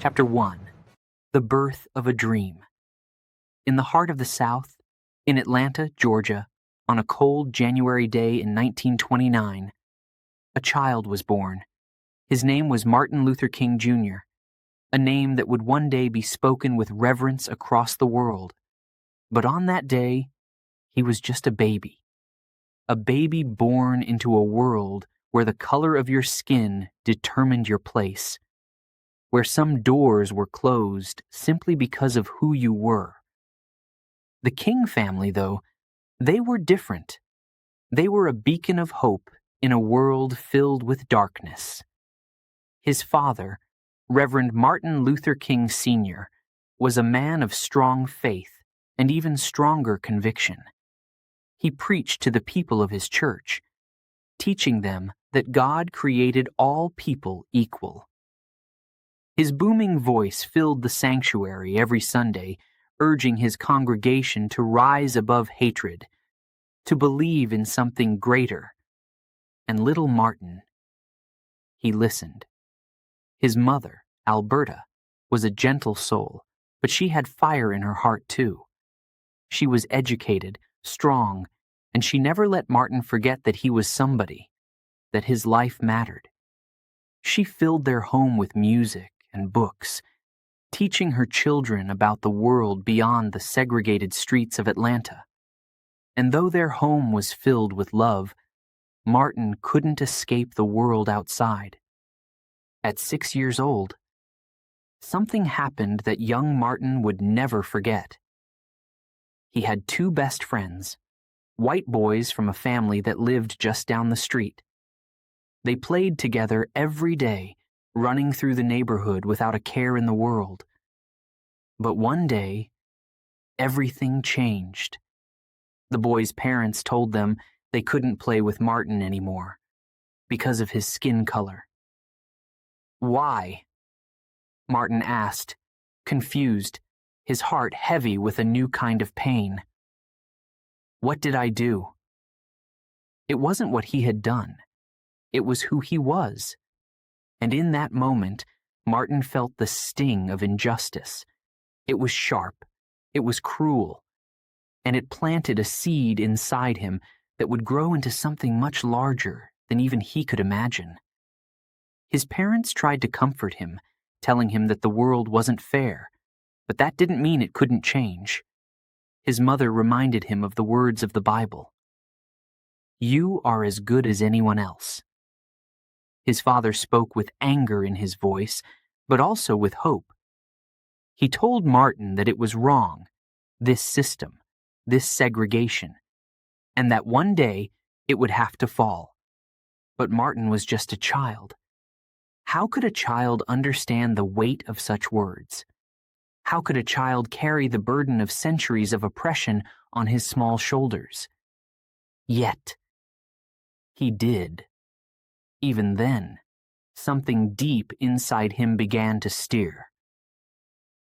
Chapter 1. The Birth of a Dream. In the heart of the South, in Atlanta, Georgia, on a cold January day in 1929, a child was born. His name was Martin Luther King Jr., a name that would one day be spoken with reverence across the world. But on that day, he was just a baby born into a world where the color of your skin determined your place, where some doors were closed simply because of who you were. The King family, though, they were different. They were a beacon of hope in a world filled with darkness. His father, Reverend Martin Luther King Sr., was a man of strong faith and even stronger conviction. He preached to the people of his church, teaching them that God created all people equal. His booming voice filled the sanctuary every Sunday, urging his congregation to rise above hatred, to believe in something greater. And little Martin, he listened. His mother, Alberta, was a gentle soul, but she had fire in her heart too. She was educated, strong, and she never let Martin forget that he was somebody, that his life mattered. She filled their home with music and books, teaching her children about the world beyond the segregated streets of Atlanta. And though their home was filled with love, Martin couldn't escape the world outside. At 6 years old, something happened that young Martin would never forget. He had two best friends, white boys from a family that lived just down the street. They played together every day, running through the neighborhood without a care in the world. But one day, everything changed. The boys' parents told them they couldn't play with Martin anymore because of his skin color. "Why?" Martin asked, confused, his heart heavy with a new kind of pain. "What did I do?" It wasn't what he had done. It was who he was. And in that moment, Martin felt the sting of injustice. It was sharp, it was cruel, and it planted a seed inside him that would grow into something much larger than even he could imagine. His parents tried to comfort him, telling him that the world wasn't fair, but that didn't mean it couldn't change. His mother reminded him of the words of the Bible. "You are as good as anyone else." His father spoke with anger in his voice, but also with hope. He told Martin that it was wrong, this system, this segregation, and that one day it would have to fall. But Martin was just a child. How could a child understand the weight of such words? How could a child carry the burden of centuries of oppression on his small shoulders? Yet, he did. Even then, something deep inside him began to stir.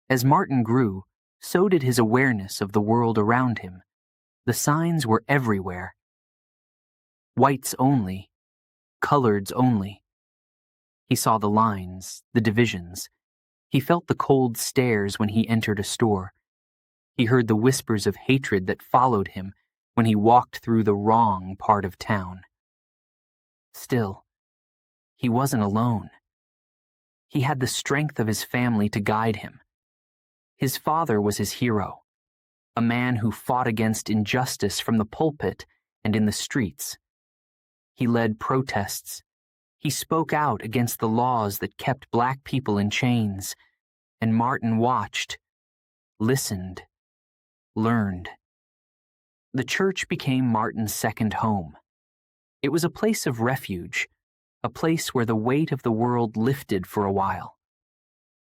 As Martin grew, so did his awareness of the world around him. The signs were everywhere. Whites only, coloreds only. He saw the lines, the divisions. He felt the cold stares when he entered a store. He heard the whispers of hatred that followed him when he walked through the wrong part of town. Still, he wasn't alone. He had the strength of his family to guide him. His father was his hero, a man who fought against injustice from the pulpit and in the streets. He led protests. He spoke out against the laws that kept black people in chains, and Martin watched, listened, learned. The church became Martin's second home. It was a place of refuge, a place where the weight of the world lifted for a while.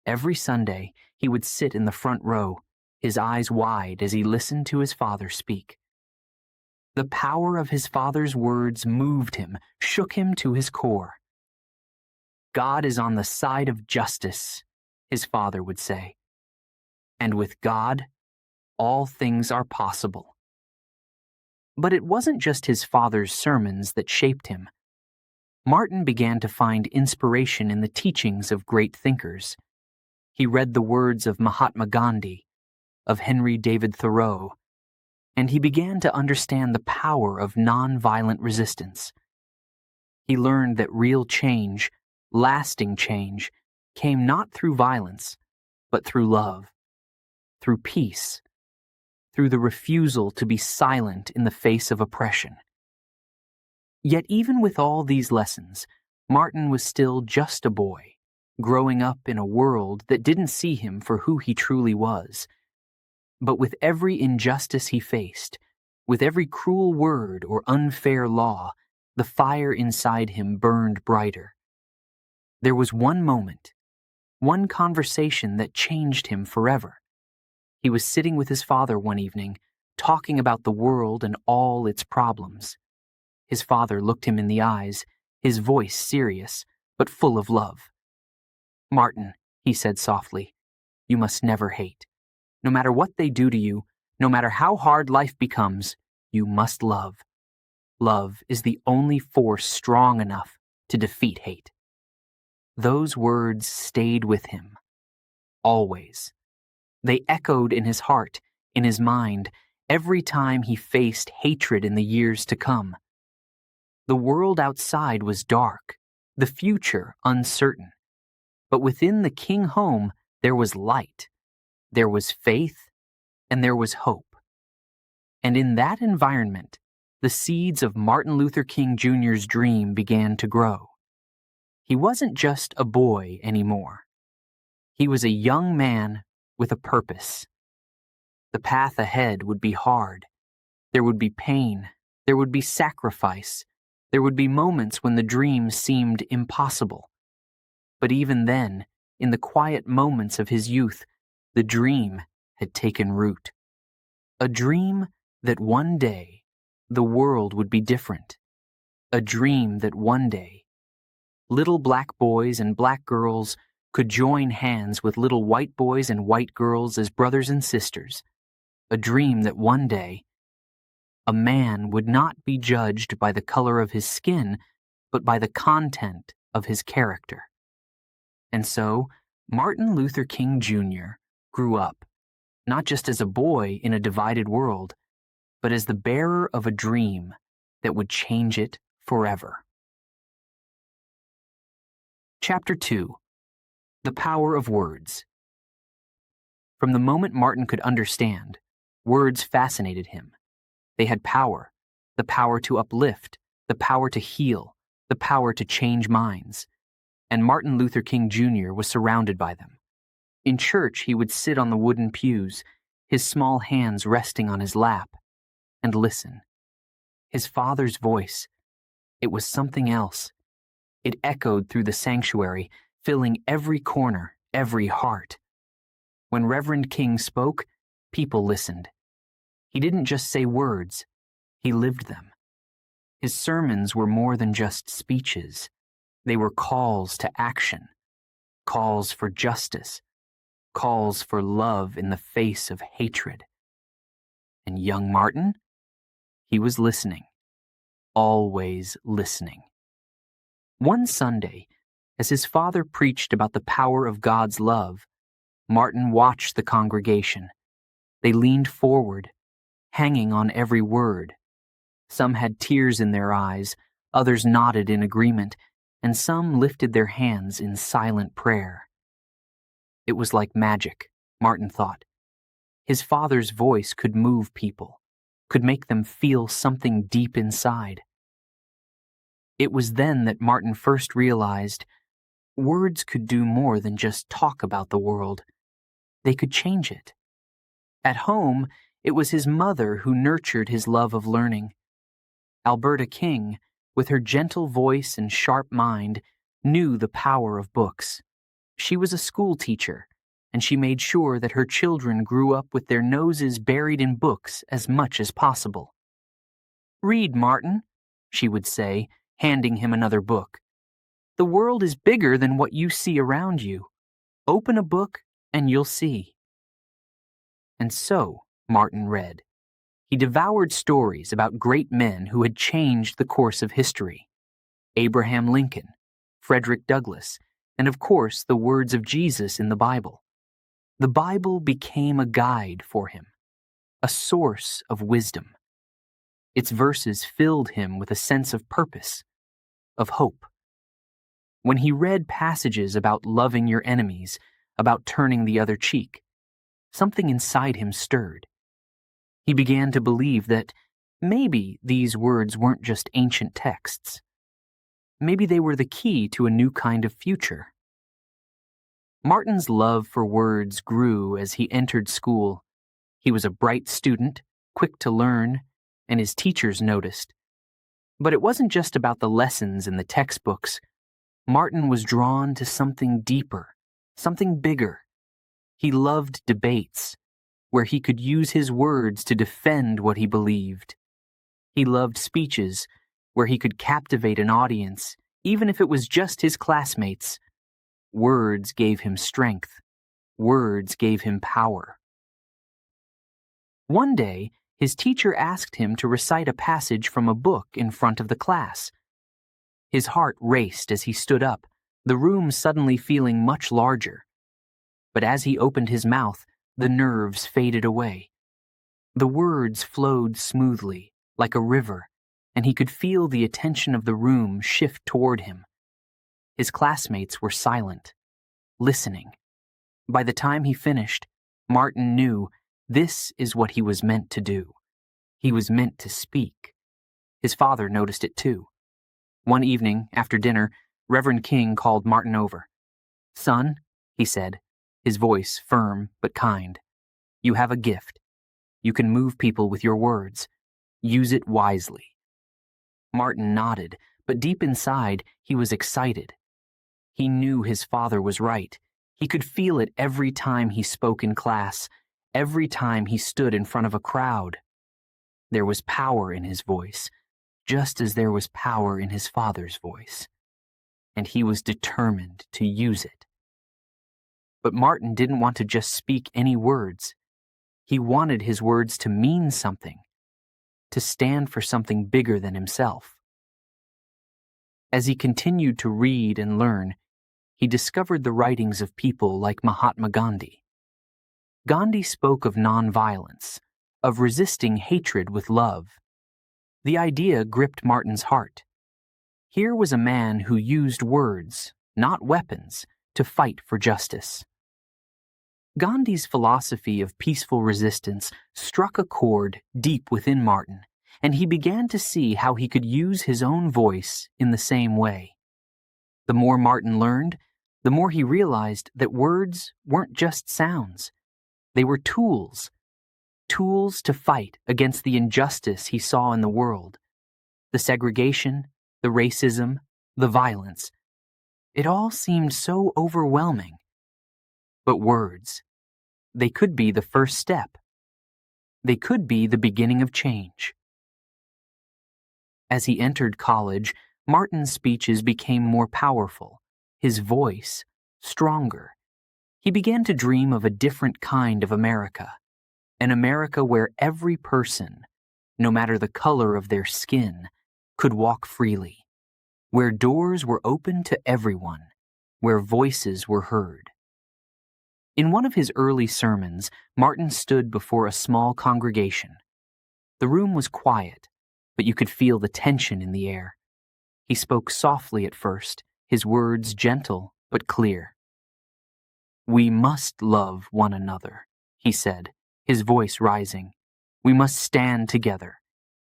Every Sunday, he would sit in the front row, his eyes wide as he listened to his father speak. The power of his father's words moved him, shook him to his core. "God is on the side of justice," his father would say. "And with God, all things are possible." But it wasn't just his father's sermons that shaped him. Martin began to find inspiration in the teachings of great thinkers. He read the words of Mahatma Gandhi, of Henry David Thoreau, and he began to understand the power of nonviolent resistance. He learned that real change, lasting change, came not through violence, but through love, through peace, through the refusal to be silent in the face of oppression. Yet even with all these lessons, Martin was still just a boy, growing up in a world that didn't see him for who he truly was. But with every injustice he faced, with every cruel word or unfair law, the fire inside him burned brighter. There was one moment, one conversation that changed him forever. He was sitting with his father one evening, talking about the world and all its problems. His father looked him in the eyes, his voice serious, but full of love. "Martin," he said softly, "you must never hate. No matter what they do to you, no matter how hard life becomes, you must love. Love is the only force strong enough to defeat hate." Those words stayed with him. Always. They echoed in his heart, in his mind, every time he faced hatred in the years to come. The world outside was dark, the future uncertain. But within the King home, there was light, there was faith, and there was hope. And in that environment, the seeds of Martin Luther King Jr.'s dream began to grow. He wasn't just a boy anymore. He was a young man with a purpose. The path ahead would be hard. There would be pain. There would be sacrifice. There would be moments when the dream seemed impossible. But even then, in the quiet moments of his youth, the dream had taken root. A dream that one day the world would be different. A dream that one day little black boys and black girls could join hands with little white boys and white girls as brothers and sisters. A dream that one day a man would not be judged by the color of his skin, but by the content of his character. And so, Martin Luther King Jr. grew up, not just as a boy in a divided world, but as the bearer of a dream that would change it forever. Chapter 2. The Power of Words. From the moment Martin could understand, words fascinated him. They had power, the power to uplift, the power to heal, the power to change minds. And Martin Luther King Jr. was surrounded by them. In church, he would sit on the wooden pews, his small hands resting on his lap, and listen. His father's voice, it was something else. It echoed through the sanctuary, filling every corner, every heart. When Reverend King spoke, people listened. He didn't just say words, he lived them. His sermons were more than just speeches. They were calls to action, calls for justice, calls for love in the face of hatred. And young Martin? He was listening, always listening. One Sunday, as his father preached about the power of God's love, Martin watched the congregation. They leaned forward, hanging on every word. Some had tears in their eyes, others nodded in agreement, and some lifted their hands in silent prayer. It was like magic, Martin thought. His father's voice could move people, could make them feel something deep inside. It was then that Martin first realized words could do more than just talk about the world. They could change it. At home, it was his mother who nurtured his love of learning. Alberta King, with her gentle voice and sharp mind, knew the power of books. She was a school teacher, and she made sure that her children grew up with their noses buried in books as much as possible. "Read, Martin," she would say, handing him another book. "The world is bigger than what you see around you. Open a book and you'll see." And so, Martin read. He devoured stories about great men who had changed the course of history. Abraham Lincoln, Frederick Douglass, and of course the words of Jesus in the Bible. The Bible became a guide for him, a source of wisdom. Its verses filled him with a sense of purpose, of hope. When he read passages about loving your enemies, about turning the other cheek, something inside him stirred. He began to believe that maybe these words weren't just ancient texts. Maybe they were the key to a new kind of future. Martin's love for words grew as he entered school. He was a bright student, quick to learn, and his teachers noticed. But it wasn't just about the lessons in the textbooks. Martin was drawn to something deeper, something bigger. He loved debates, where he could use his words to defend what he believed. He loved speeches, where he could captivate an audience, even if it was just his classmates. Words gave him strength. Words gave him power. One day, his teacher asked him to recite a passage from a book in front of the class. His heart raced as he stood up, the room suddenly feeling much larger. But as he opened his mouth, the nerves faded away. The words flowed smoothly, like a river, and he could feel the attention of the room shift toward him. His classmates were silent, listening. By the time he finished, Martin knew this is what he was meant to do. He was meant to speak. His father noticed it too. One evening, after dinner, Reverend King called Martin over. "Son," he said, his voice firm but kind, "you have a gift. You can move people with your words. Use it wisely." Martin nodded, but deep inside, he was excited. He knew his father was right. He could feel it every time he spoke in class, every time he stood in front of a crowd. There was power in his voice, just as there was power in his father's voice. And he was determined to use it. But Martin didn't want to just speak any words. He wanted his words to mean something, to stand for something bigger than himself. As he continued to read and learn, he discovered the writings of people like Mahatma Gandhi. Gandhi spoke of nonviolence, of resisting hatred with love. The idea gripped Martin's heart. Here was a man who used words, not weapons, to fight for justice. Gandhi's philosophy of peaceful resistance struck a chord deep within Martin, and he began to see how he could use his own voice in the same way. The more Martin learned, the more he realized that words weren't just sounds. They were tools. Tools to fight against the injustice he saw in the world. The segregation, the racism, the violence. It all seemed so overwhelming. But words, they could be the first step. They could be the beginning of change. As he entered college, Martin's speeches became more powerful, his voice stronger. He began to dream of a different kind of America, an America where every person, no matter the color of their skin, could walk freely, where doors were open to everyone, where voices were heard. In one of his early sermons, Martin stood before a small congregation. The room was quiet, but you could feel the tension in the air. He spoke softly at first, his words gentle but clear. "We must love one another," he said, his voice rising. "We must stand together,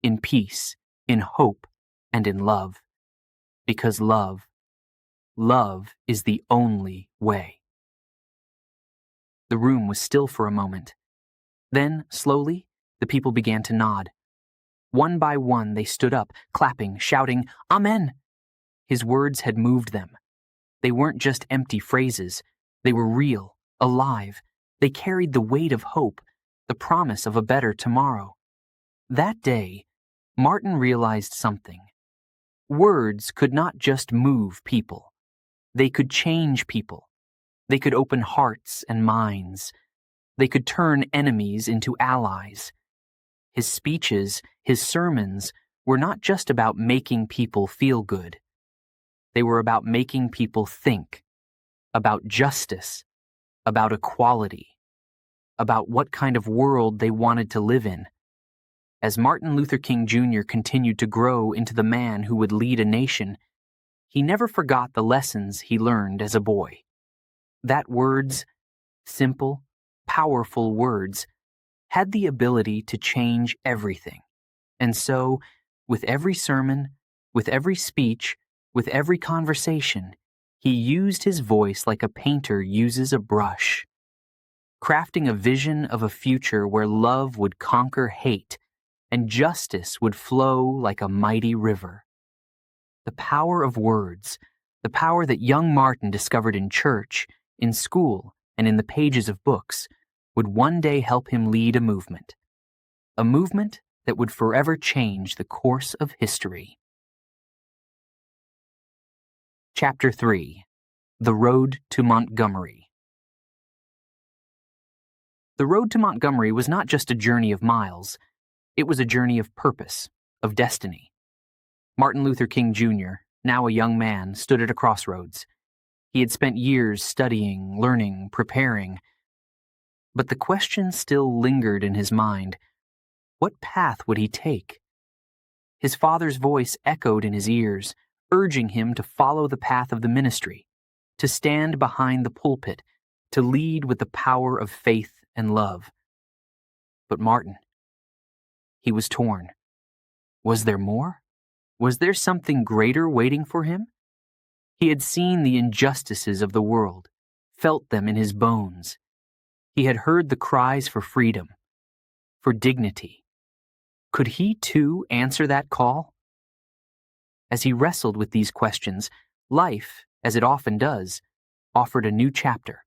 in peace, in hope, and in love. Because love is the only way." The room was still for a moment. Then, slowly, the people began to nod. One by one, they stood up, clapping, shouting, "Amen!" His words had moved them. They weren't just empty phrases. They were real, alive. They carried the weight of hope, the promise of a better tomorrow. That day, Martin realized something. Words could not just move people. They could change people. They could open hearts and minds. They could turn enemies into allies. His speeches, his sermons, were not just about making people feel good. They were about making people think, about justice, about equality, about what kind of world they wanted to live in. As Martin Luther King Jr. continued to grow into the man who would lead a nation, he never forgot the lessons he learned as a boy. That words, simple, powerful words, had the ability to change everything. And so, with every sermon, with every speech, with every conversation, he used his voice like a painter uses a brush, crafting a vision of a future where love would conquer hate and justice would flow like a mighty river. The power of words, the power that young Martin discovered in church, in school, and in the pages of books, would one day help him lead a movement that would forever change the course of history. Chapter 3. The Road to Montgomery. The road to Montgomery was not just a journey of miles, it was a journey of purpose, of destiny. Martin Luther King Jr., now a young man, stood at a crossroads. He had spent years studying, learning, preparing. But the question still lingered in his mind. What path would he take? His father's voice echoed in his ears, urging him to follow the path of the ministry, to stand behind the pulpit, to lead with the power of faith and love. But Martin, he was torn. Was there more? Was there something greater waiting for him? He had seen the injustices of the world, felt them in his bones. He had heard the cries for freedom, for dignity. Could he too answer that call? As he wrestled with these questions, life, as it often does, offered a new chapter.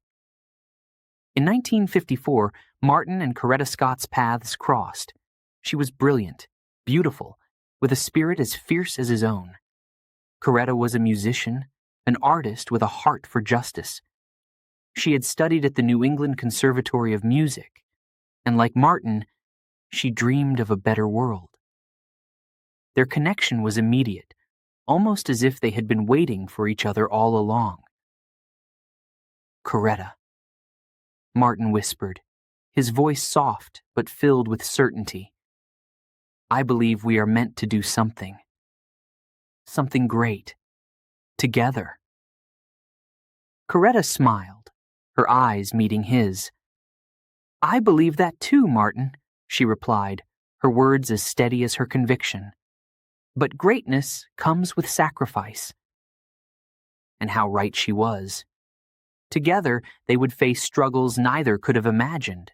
In 1954, Martin and Coretta Scott's paths crossed. She was brilliant, beautiful, with a spirit as fierce as his own. Coretta was a musician, an artist with a heart for justice. She had studied at the New England Conservatory of Music, and like Martin, she dreamed of a better world. Their connection was immediate, almost as if they had been waiting for each other all along. Coretta, Martin whispered, his voice soft but filled with certainty. I believe we are meant to do something. Something great. Together. Coretta smiled, her eyes meeting his. I believe that too, Martin, she replied, her words as steady as her conviction. But greatness comes with sacrifice. And how right she was. Together, they would face struggles neither could have imagined.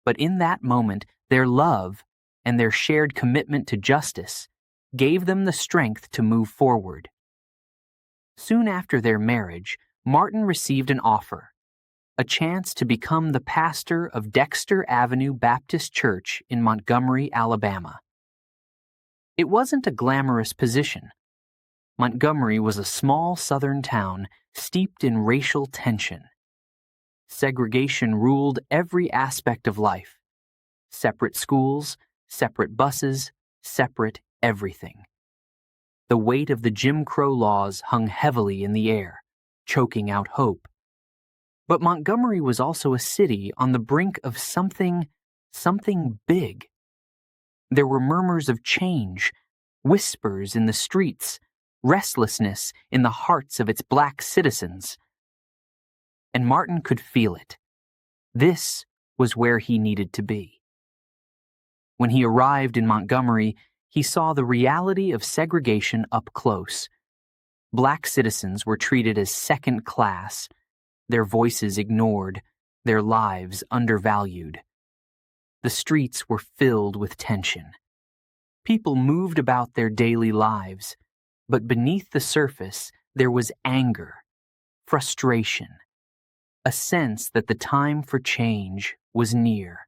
But in that moment, their love and their shared commitment to justice gave them the strength to move forward. Soon after their marriage, Martin received an offer, a chance to become the pastor of Dexter Avenue Baptist Church in Montgomery, Alabama. It wasn't a glamorous position. Montgomery was a small southern town steeped in racial tension. Segregation ruled every aspect of life. Separate schools, separate buses, separate everything. The weight of the Jim Crow laws hung heavily in the air, choking out hope. But Montgomery was also a city on the brink of something big. There were murmurs of change, whispers in the streets, restlessness in the hearts of its black citizens. And Martin could feel it. This was where he needed to be. When he arrived in Montgomery, he saw the reality of segregation up close. Black citizens were treated as second class, their voices ignored, their lives undervalued. The streets were filled with tension. People moved about their daily lives, but beneath the surface there was anger, frustration, a sense that the time for change was near.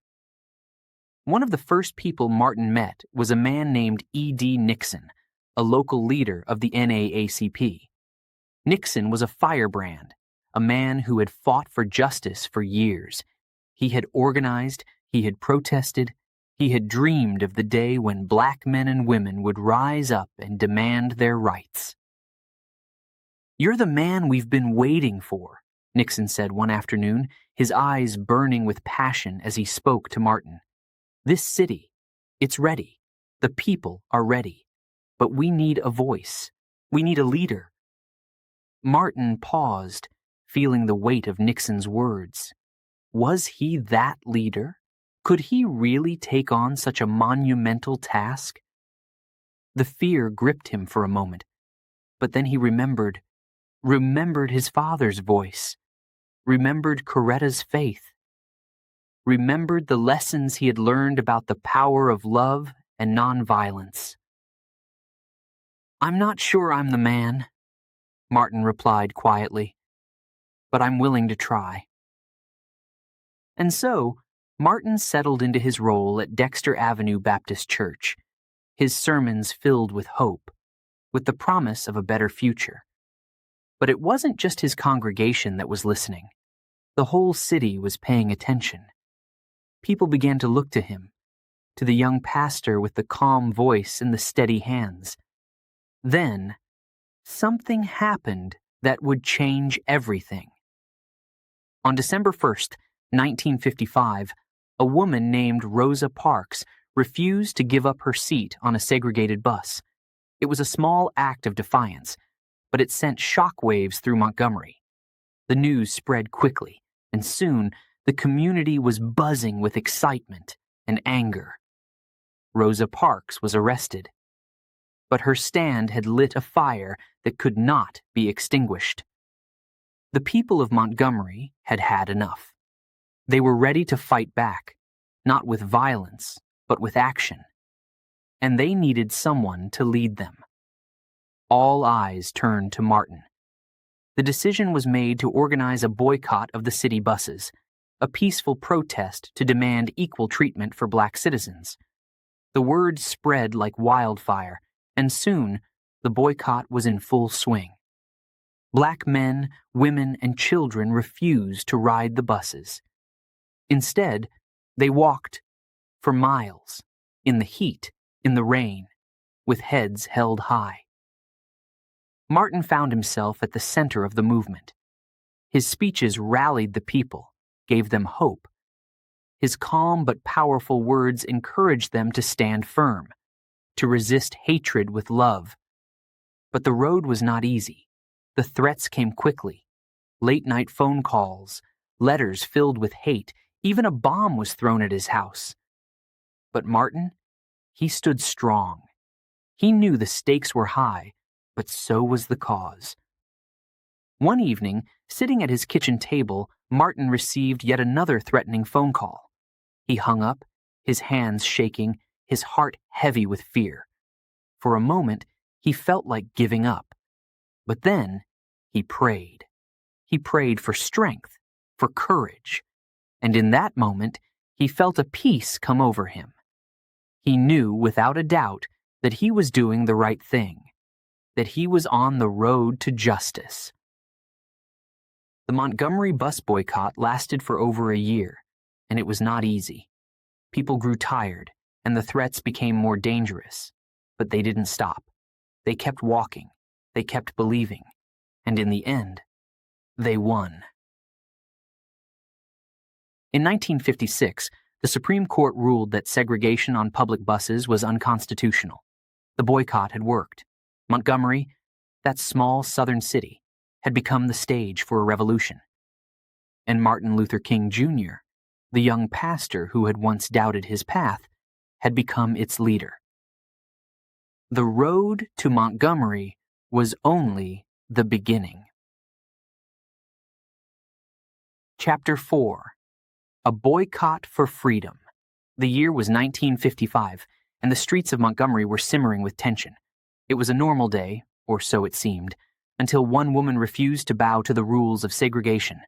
One of the first people Martin met was a man named E.D. Nixon, a local leader of the NAACP. Nixon was a firebrand, a man who had fought for justice for years. He had organized, he had protested, he had dreamed of the day when black men and women would rise up and demand their rights. "You're the man we've been waiting for," Nixon said one afternoon, his eyes burning with passion as he spoke to Martin. This city, it's ready. The people are ready. But we need a voice. We need a leader. Martin paused, feeling the weight of Nixon's words. Was he that leader? Could he really take on such a monumental task? The fear gripped him for a moment, but then he remembered his father's voice, remembered Coretta's faith, remembered the lessons he had learned about the power of love and nonviolence. "I'm not sure I'm the man," Martin replied quietly, "but I'm willing to try." And so, Martin settled into his role at Dexter Avenue Baptist Church, his sermons filled with hope, with the promise of a better future. But it wasn't just his congregation that was listening. The whole city was paying attention. People began to look to him, to the young pastor with the calm voice and the steady hands. Then, something happened that would change everything. On December 1st, 1955, a woman named Rosa Parks refused to give up her seat on a segregated bus. It was a small act of defiance, but it sent shockwaves through Montgomery. The news spread quickly, and soon the community was buzzing with excitement and anger. Rosa Parks was arrested, but her stand had lit a fire that could not be extinguished. The people of Montgomery had had enough. They were ready to fight back, not with violence, but with action. And they needed someone to lead them. All eyes turned to Martin. The decision was made to organize a boycott of the city buses, a peaceful protest to demand equal treatment for black citizens. The word spread like wildfire, and soon the boycott was in full swing. Black men, women, and children refused to ride the buses. Instead, they walked for miles, in the heat, in the rain, with heads held high. Martin found himself at the center of the movement. His speeches rallied the people, gave them hope. His calm but powerful words encouraged them to stand firm, to resist hatred with love. But the road was not easy. The threats came quickly. Late-night phone calls, letters filled with hate, even a bomb was thrown at his house. But Martin, he stood strong. He knew the stakes were high, but so was the cause. One evening, sitting at his kitchen table, Martin received yet another threatening phone call. He hung up, his hands shaking, his heart heavy with fear. For a moment, he felt like giving up. But then, he prayed. He prayed for strength, for courage. And in that moment, he felt a peace come over him. He knew, without a doubt, that he was doing the right thing, that he was on the road to justice. The Montgomery bus boycott lasted for over a year, and it was not easy. People grew tired, and the threats became more dangerous. But they didn't stop. They kept walking. They kept believing. And in the end, they won. In 1956, the Supreme Court ruled that segregation on public buses was unconstitutional. The boycott had worked. Montgomery, that small southern city, had become the stage for a revolution. And Martin Luther King Jr., the young pastor who had once doubted his path, had become its leader. The road to Montgomery was only the beginning. Chapter 4. A Boycott for Freedom. The year was 1955, and the streets of Montgomery were simmering with tension. It was a normal day, or so it seemed, until one woman refused to bow to the rules of segregation.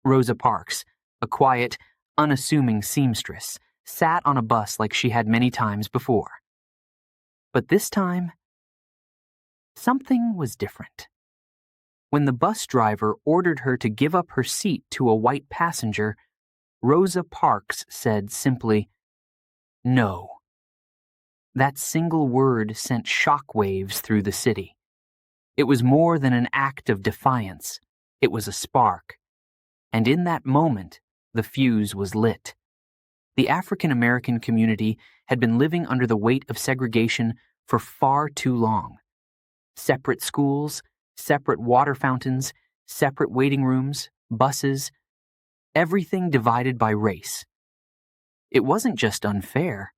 Rosa Parks, a quiet, unassuming seamstress, sat on a bus like she had many times before. But this time, something was different. When the bus driver ordered her to give up her seat to a white passenger, Rosa Parks said simply, "No." That single word sent shockwaves through the city. It was more than an act of defiance. It was a spark. And in that moment, the fuse was lit. The African American community had been living under the weight of segregation for far too long. Separate schools, separate water fountains, separate waiting rooms, buses, everything divided by race. It wasn't just unfair,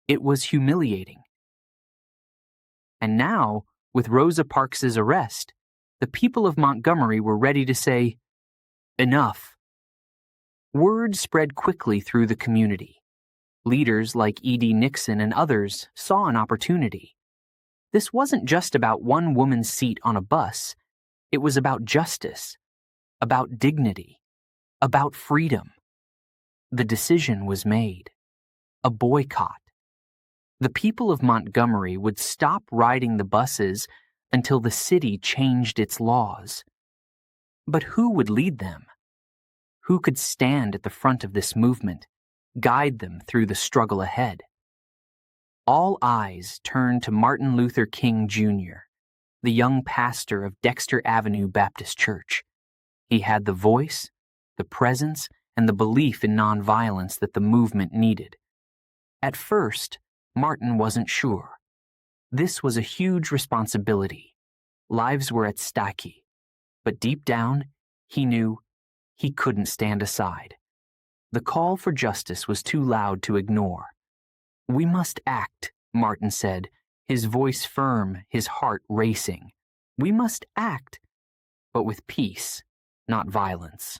it was humiliating. And now, with Rosa Parks's arrest, the people of Montgomery were ready to say, "Enough." Word spread quickly through the community. Leaders like E.D. Nixon and others saw an opportunity. This wasn't just about one woman's seat on a bus. It was about justice, about dignity, about freedom. The decision was made. A boycott. The people of Montgomery would stop riding the buses until the city changed its laws. But who would lead them? Who could stand at the front of this movement, guide them through the struggle ahead? All eyes turned to Martin Luther King Jr., the young pastor of Dexter Avenue Baptist Church. He had the voice, the presence, and the belief in nonviolence that the movement needed. At first, Martin wasn't sure. This was a huge responsibility. Lives were at stake. But deep down, he knew he couldn't stand aside. The call for justice was too loud to ignore. "We must act," Martin said, his voice firm, his heart racing. "We must act, but with peace, not violence."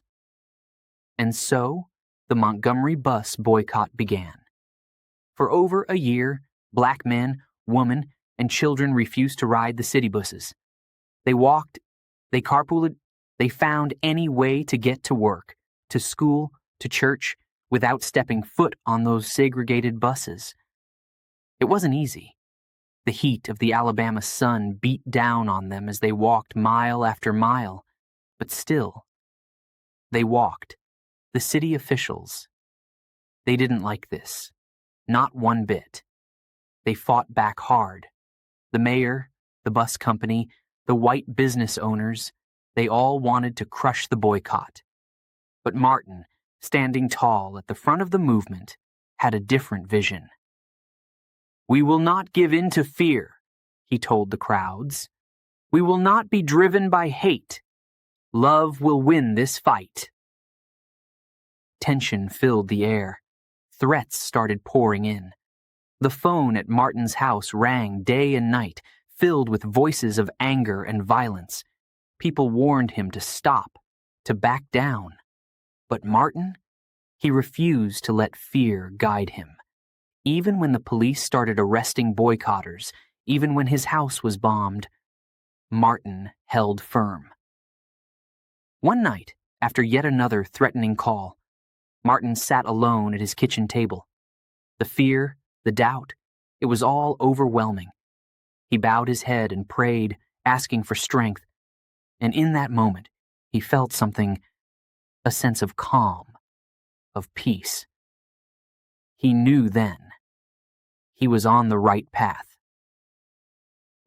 And so, the Montgomery bus boycott began. For over a year, black men, women, and children refused to ride the city buses. They walked, they carpooled, they found any way to get to work, to school, to church, without stepping foot on those segregated buses. It wasn't easy. The heat of the Alabama sun beat down on them as they walked mile after mile, but still, they walked. The city officials. They didn't like this. Not one bit. They fought back hard. The mayor, the bus company, the white business owners, they all wanted to crush the boycott. But Martin, standing tall at the front of the movement, had a different vision. "We will not give in to fear," he told the crowds. "We will not be driven by hate. Love will win this fight." Tension filled the air. Threats started pouring in. The phone at Martin's house rang day and night, filled with voices of anger and violence. People warned him to stop, to back down. But Martin, he refused to let fear guide him. Even when the police started arresting boycotters, even when his house was bombed, Martin held firm. One night, after yet another threatening call, Martin sat alone at his kitchen table. The fear, the doubt, it was all overwhelming. He bowed his head and prayed, asking for strength. And in that moment, he felt something, a sense of calm, of peace. He knew then. He was on the right path.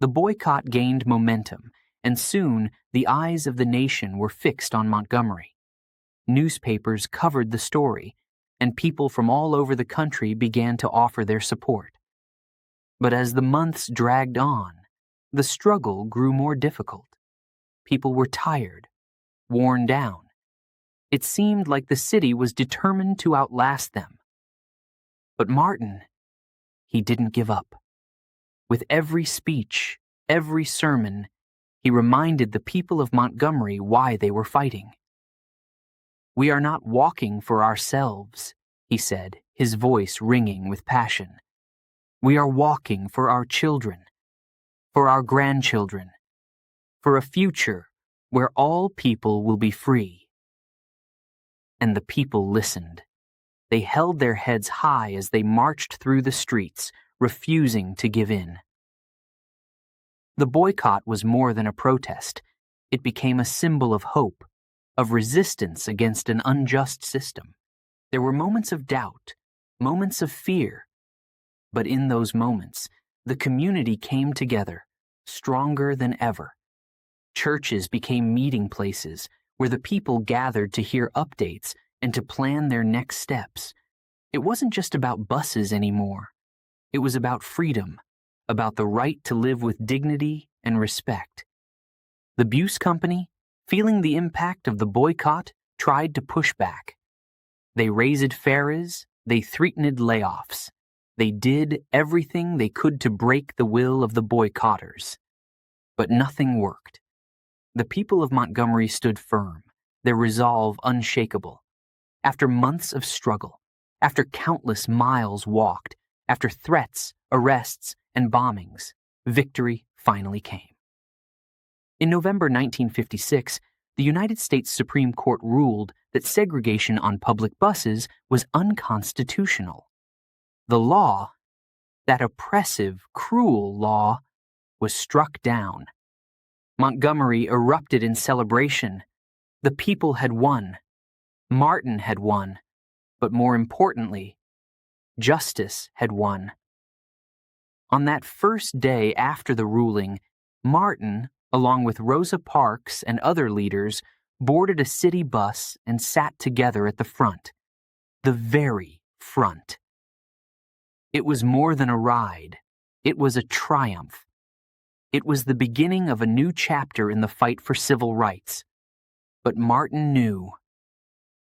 The boycott gained momentum, and soon the eyes of the nation were fixed on Montgomery. Newspapers covered the story, and people from all over the country began to offer their support. But as the months dragged on, the struggle grew more difficult. People were tired, worn down. It seemed like the city was determined to outlast them. But Martin, he didn't give up. With every speech, every sermon, he reminded the people of Montgomery why they were fighting. "We are not walking for ourselves," he said, his voice ringing with passion. "We are walking for our children, for our grandchildren, for a future where all people will be free." And the people listened. They held their heads high as they marched through the streets, refusing to give in. The boycott was more than a protest. It became a symbol of hope, of resistance against an unjust system. There were moments of doubt, moments of fear. But in those moments, the community came together, stronger than ever. Churches became meeting places where the people gathered to hear updates and to plan their next steps. It wasn't just about buses anymore. It was about freedom, about the right to live with dignity and respect. The Buse Company, feeling the impact of the boycott, tried to push back. They raised fares, they threatened layoffs. They did everything they could to break the will of the boycotters. But nothing worked. The people of Montgomery stood firm, their resolve unshakable. After months of struggle, after countless miles walked, after threats, arrests, and bombings, victory finally came. In November 1956, the United States Supreme Court ruled that segregation on public buses was unconstitutional. The law, that oppressive, cruel law, was struck down. Montgomery erupted in celebration. The people had won. Martin had won. But more importantly, justice had won. On that first day after the ruling, Martin, along with Rosa Parks and other leaders, boarded a city bus and sat together at the front, the very front. It was more than a ride. It was a triumph. It was the beginning of a new chapter in the fight for civil rights. But Martin knew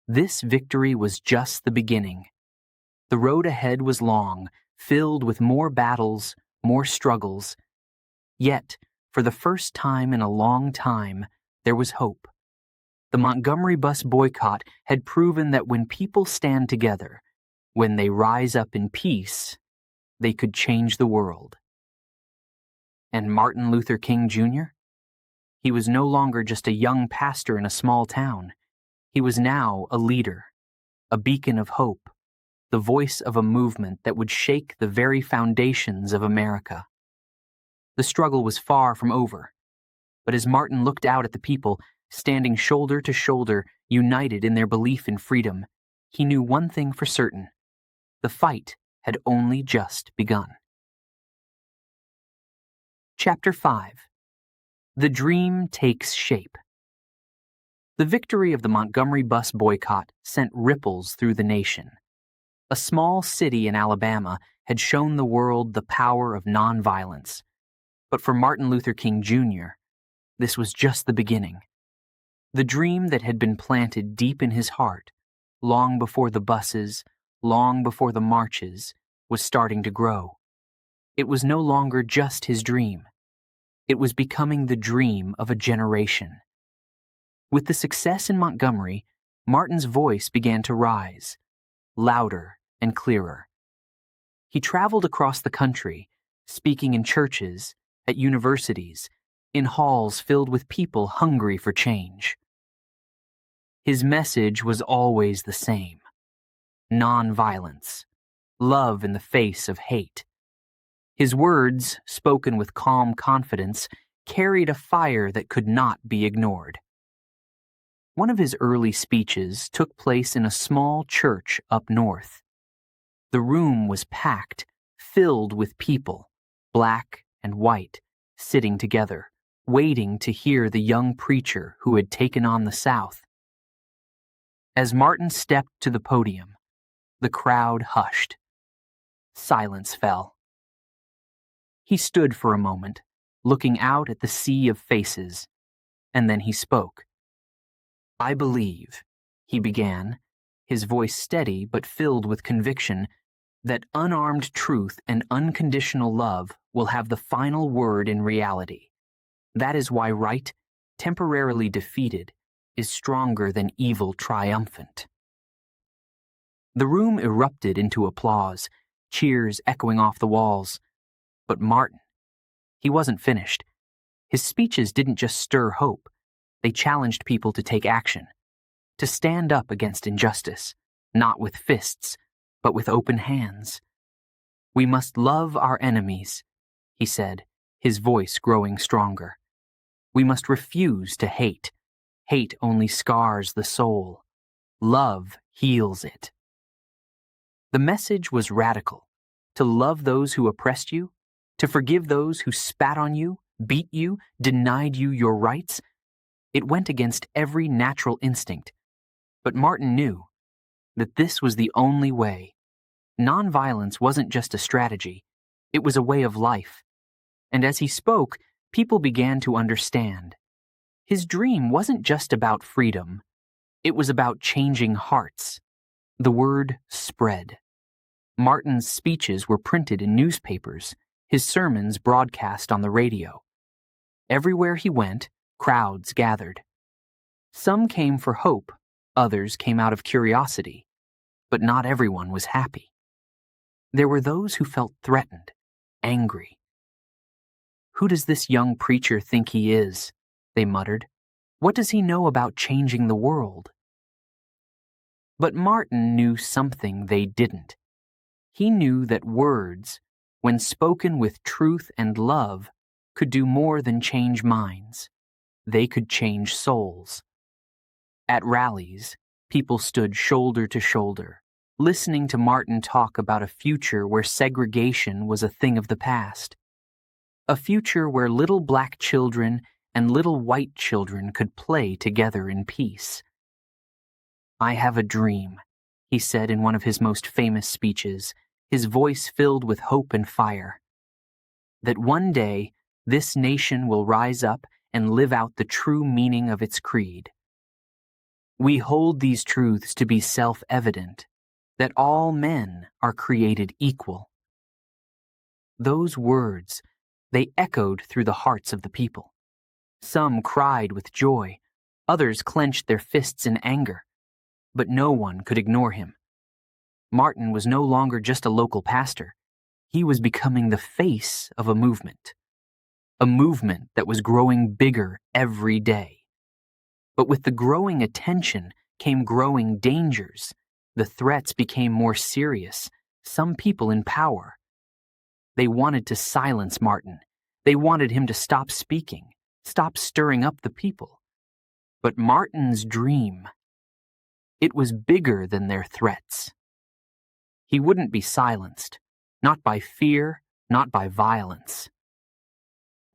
this victory was just the beginning. The road ahead was long, filled with more battles, more struggles. Yet, for the first time in a long time, there was hope. The Montgomery bus boycott had proven that when people stand together, when they rise up in peace, they could change the world. And Martin Luther King Jr.? He was no longer just a young pastor in a small town. He was now a leader, a beacon of hope, the voice of a movement that would shake the very foundations of America. The struggle was far from over, but as Martin looked out at the people, standing shoulder to shoulder, united in their belief in freedom, he knew one thing for certain: the fight had only just begun. Chapter 5. The Dream Takes Shape. The victory of the Montgomery bus boycott sent ripples through the nation. A small city in Alabama had shown the world the power of nonviolence. But for Martin Luther King Jr., this was just the beginning. The dream that had been planted deep in his heart, long before the buses, long before the marches, was starting to grow. It was no longer just his dream. It was becoming the dream of a generation. With the success in Montgomery, Martin's voice began to rise, louder and clearer. He traveled across the country, speaking in churches, at universities, in halls filled with people hungry for change. His message was always the same: nonviolence, love in the face of hate. His words, spoken with calm confidence, carried a fire that could not be ignored. One of his early speeches took place in a small church up north. The room was packed, filled with people, black and white, sitting together, waiting to hear the young preacher who had taken on the South. As Martin stepped to the podium, the crowd hushed. Silence fell. He stood for a moment, looking out at the sea of faces, and then he spoke. "I believe," he began, his voice steady but filled with conviction, "that unarmed truth and unconditional love will have the final word in reality. That is why right, temporarily defeated, is stronger than evil triumphant." The room erupted into applause, cheers echoing off the walls. But Martin, he wasn't finished. His speeches didn't just stir hope. They challenged people to take action, to stand up against injustice, not with fists, but with open hands. "We must love our enemies," he said, his voice growing stronger. "We must refuse to hate. Hate only scars the soul. Love heals it." The message was radical: to love those who oppressed you, to forgive those who spat on you, beat you, denied you your rights. It went against every natural instinct. But Martin knew that this was the only way. Nonviolence wasn't just a strategy, it was a way of life. And as he spoke, people began to understand. His dream wasn't just about freedom, it was about changing hearts. The word spread. Martin's speeches were printed in newspapers, his sermons broadcast on the radio. Everywhere he went, crowds gathered. Some came for hope, others came out of curiosity, but not everyone was happy. There were those who felt threatened, angry. "Who does this young preacher think he is?" they muttered. "What does he know about changing the world?" But Martin knew something they didn't. He knew that words, when spoken with truth and love, could do more than change minds. They could change souls. At rallies, people stood shoulder to shoulder, listening to Martin talk about a future where segregation was a thing of the past. A future where little black children and little white children could play together in peace. "I have a dream," he said in one of his most famous speeches, his voice filled with hope and fire. "That one day, this nation will rise up and live out the true meaning of its creed. We hold these truths to be self-evident, that all men are created equal." Those words, they echoed through the hearts of the people. Some cried with joy, others clenched their fists in anger, but no one could ignore him. Martin was no longer just a local pastor. He was becoming the face of a movement that was growing bigger every day. But with the growing attention came growing dangers. The threats became more serious. Some people in power. They wanted to silence Martin. They wanted him to stop speaking, stop stirring up the people. But Martin's dream, it was bigger than their threats. He wouldn't be silenced, not by fear, not by violence.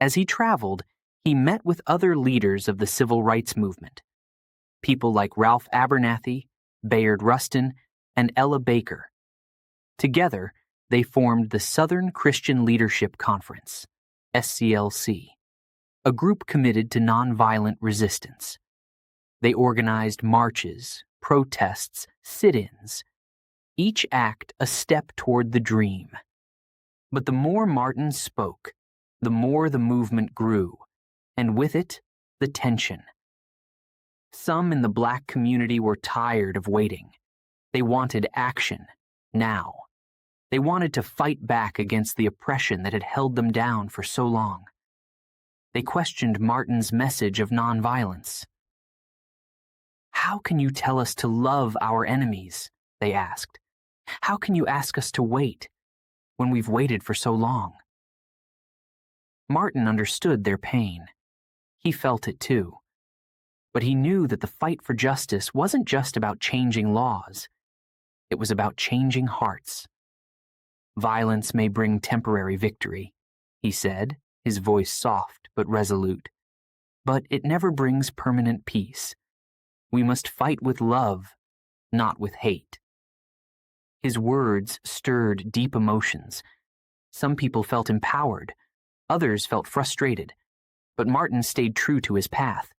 As he traveled, he met with other leaders of the civil rights movement. People like Ralph Abernathy, Bayard Rustin, and Ella Baker. Together, they formed the Southern Christian Leadership Conference, SCLC, a group committed to nonviolent resistance. They organized marches, protests, sit-ins, each act a step toward the dream. But the more Martin spoke, the more the movement grew, and with it, the tension. Some in the black community were tired of waiting. They wanted action, now. They wanted to fight back against the oppression that had held them down for so long. They questioned Martin's message of nonviolence. "How can you tell us to love our enemies?" they asked. "How can you ask us to wait when we've waited for so long?" Martin understood their pain. He felt it too. But he knew that the fight for justice wasn't just about changing laws. It was about changing hearts. "Violence may bring temporary victory," he said, his voice soft but resolute. "But it never brings permanent peace. We must fight with love, not with hate." His words stirred deep emotions. Some people felt empowered, others felt frustrated, but Martin stayed true to his path.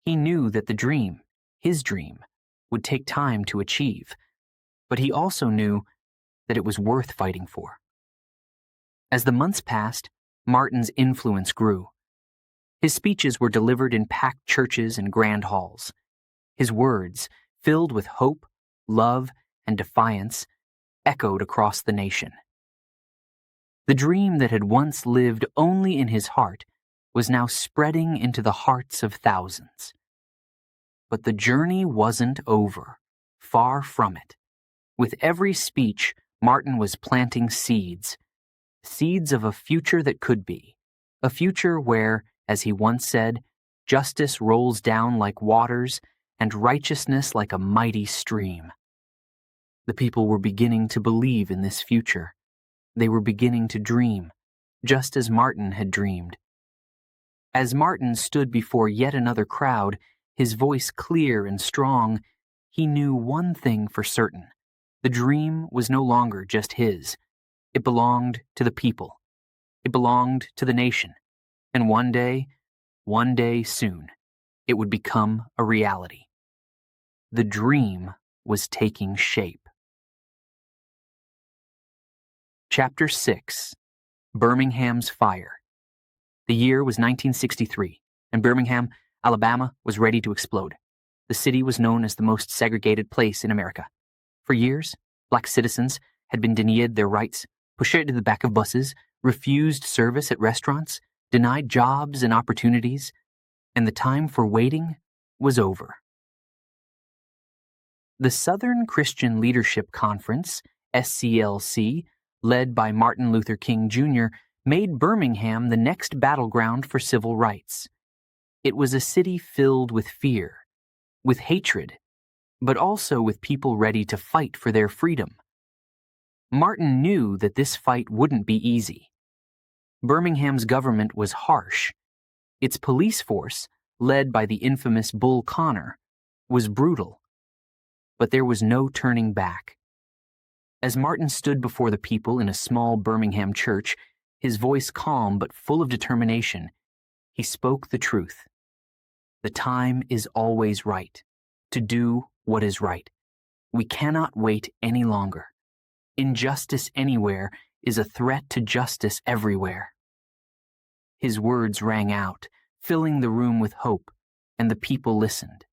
He knew that the dream, his dream, would take time to achieve, but he also knew that it was worth fighting for. As the months passed, Martin's influence grew. His speeches were delivered in packed churches and grand halls. His words, filled with hope, love, and defiance, echoed across the nation. The dream that had once lived only in his heart was now spreading into the hearts of thousands. But the journey wasn't over. Far from it. With every speech, Martin was planting seeds. Seeds of a future that could be. A future where, as he once said, justice rolls down like waters and righteousness like a mighty stream. The people were beginning to believe in this future. They were beginning to dream, just as Martin had dreamed. As Martin stood before yet another crowd, his voice clear and strong, he knew one thing for certain. The dream was no longer just his. It belonged to the people. It belonged to the nation. And one day soon, it would become a reality. The dream was taking shape. Chapter 6. Birmingham's Fire. The year was 1963, and Birmingham, Alabama, was ready to explode. The city was known as the most segregated place in America. For years, black citizens had been denied their rights, pushed into the back of buses, refused service at restaurants, denied jobs and opportunities, and the time for waiting was over. The Southern Christian Leadership Conference, SCLC, led by Martin Luther King Jr., made Birmingham the next battleground for civil rights. It was a city filled with fear, with hatred, but also with people ready to fight for their freedom. Martin knew that this fight wouldn't be easy. Birmingham's government was harsh. Its police force, led by the infamous Bull Connor, was brutal. But there was no turning back. As Martin stood before the people in a small Birmingham church, his voice calm but full of determination, he spoke the truth. The time is always right, to do what is right. We cannot wait any longer. Injustice anywhere is a threat to justice everywhere. His words rang out, filling the room with hope, and the people listened.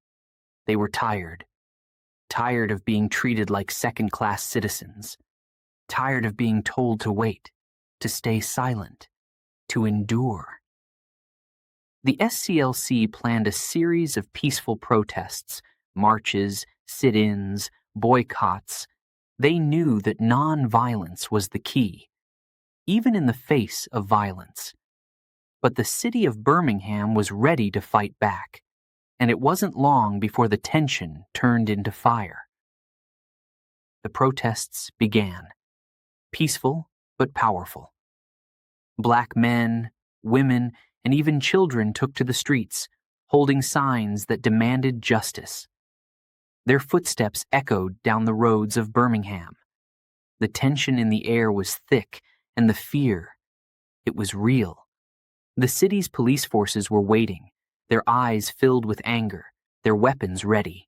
They were tired of being treated like second-class citizens, tired of being told to wait, to stay silent, to endure. The SCLC planned a series of peaceful protests, marches, sit-ins, boycotts. They knew that non-violence was the key, even in the face of violence. But the city of Birmingham was ready to fight back, and it wasn't long before the tension turned into fire. The protests began, peaceful but powerful. Black men, women, and even children took to the streets, holding signs that demanded justice. Their footsteps echoed down the roads of Birmingham. The tension in the air was thick, and the fear, it was real. The city's police forces were waiting, their eyes filled with anger, their weapons ready.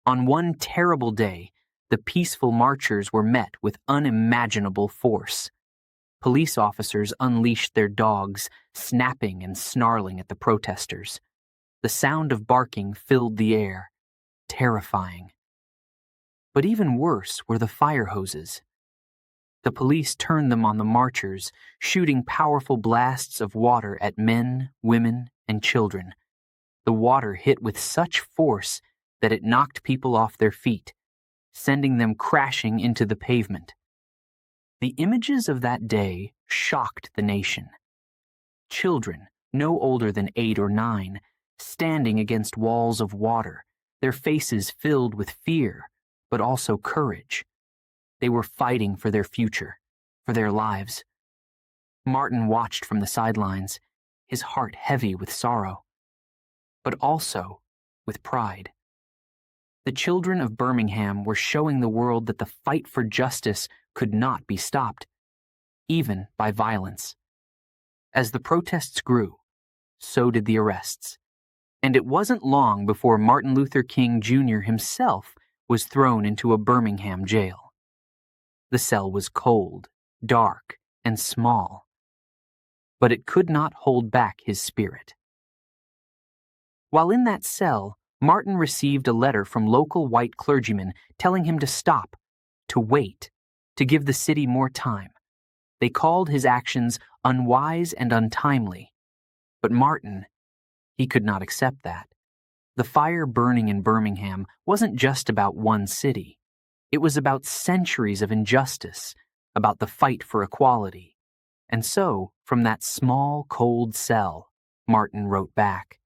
On one terrible day, the peaceful marchers were met with unimaginable force. Police officers unleashed their dogs, snapping and snarling at the protesters. The sound of barking filled the air, terrifying. But even worse were the fire hoses. The police turned them on the marchers, shooting powerful blasts of water at men, women, and children. The water hit with such force that it knocked people off their feet, sending them crashing into the pavement. The images of that day shocked the nation. Children, no older than 8 or 9, standing against walls of water, their faces filled with fear, but also courage. They were fighting for their future, for their lives. Martin watched from the sidelines, his heart heavy with sorrow, but also with pride. The children of Birmingham were showing the world that the fight for justice could not be stopped, even by violence. As the protests grew, so did the arrests. And it wasn't long before Martin Luther King Jr. himself was thrown into a Birmingham jail. The cell was cold, dark, and small, but it could not hold back his spirit. While in that cell, Martin received a letter from local white clergymen telling him to stop, to wait, to give the city more time. They called his actions unwise and untimely. But Martin, he could not accept that. The fire burning in Birmingham wasn't just about one city. It was about centuries of injustice, about the fight for equality. And so, from that small, cold cell, Martin wrote back.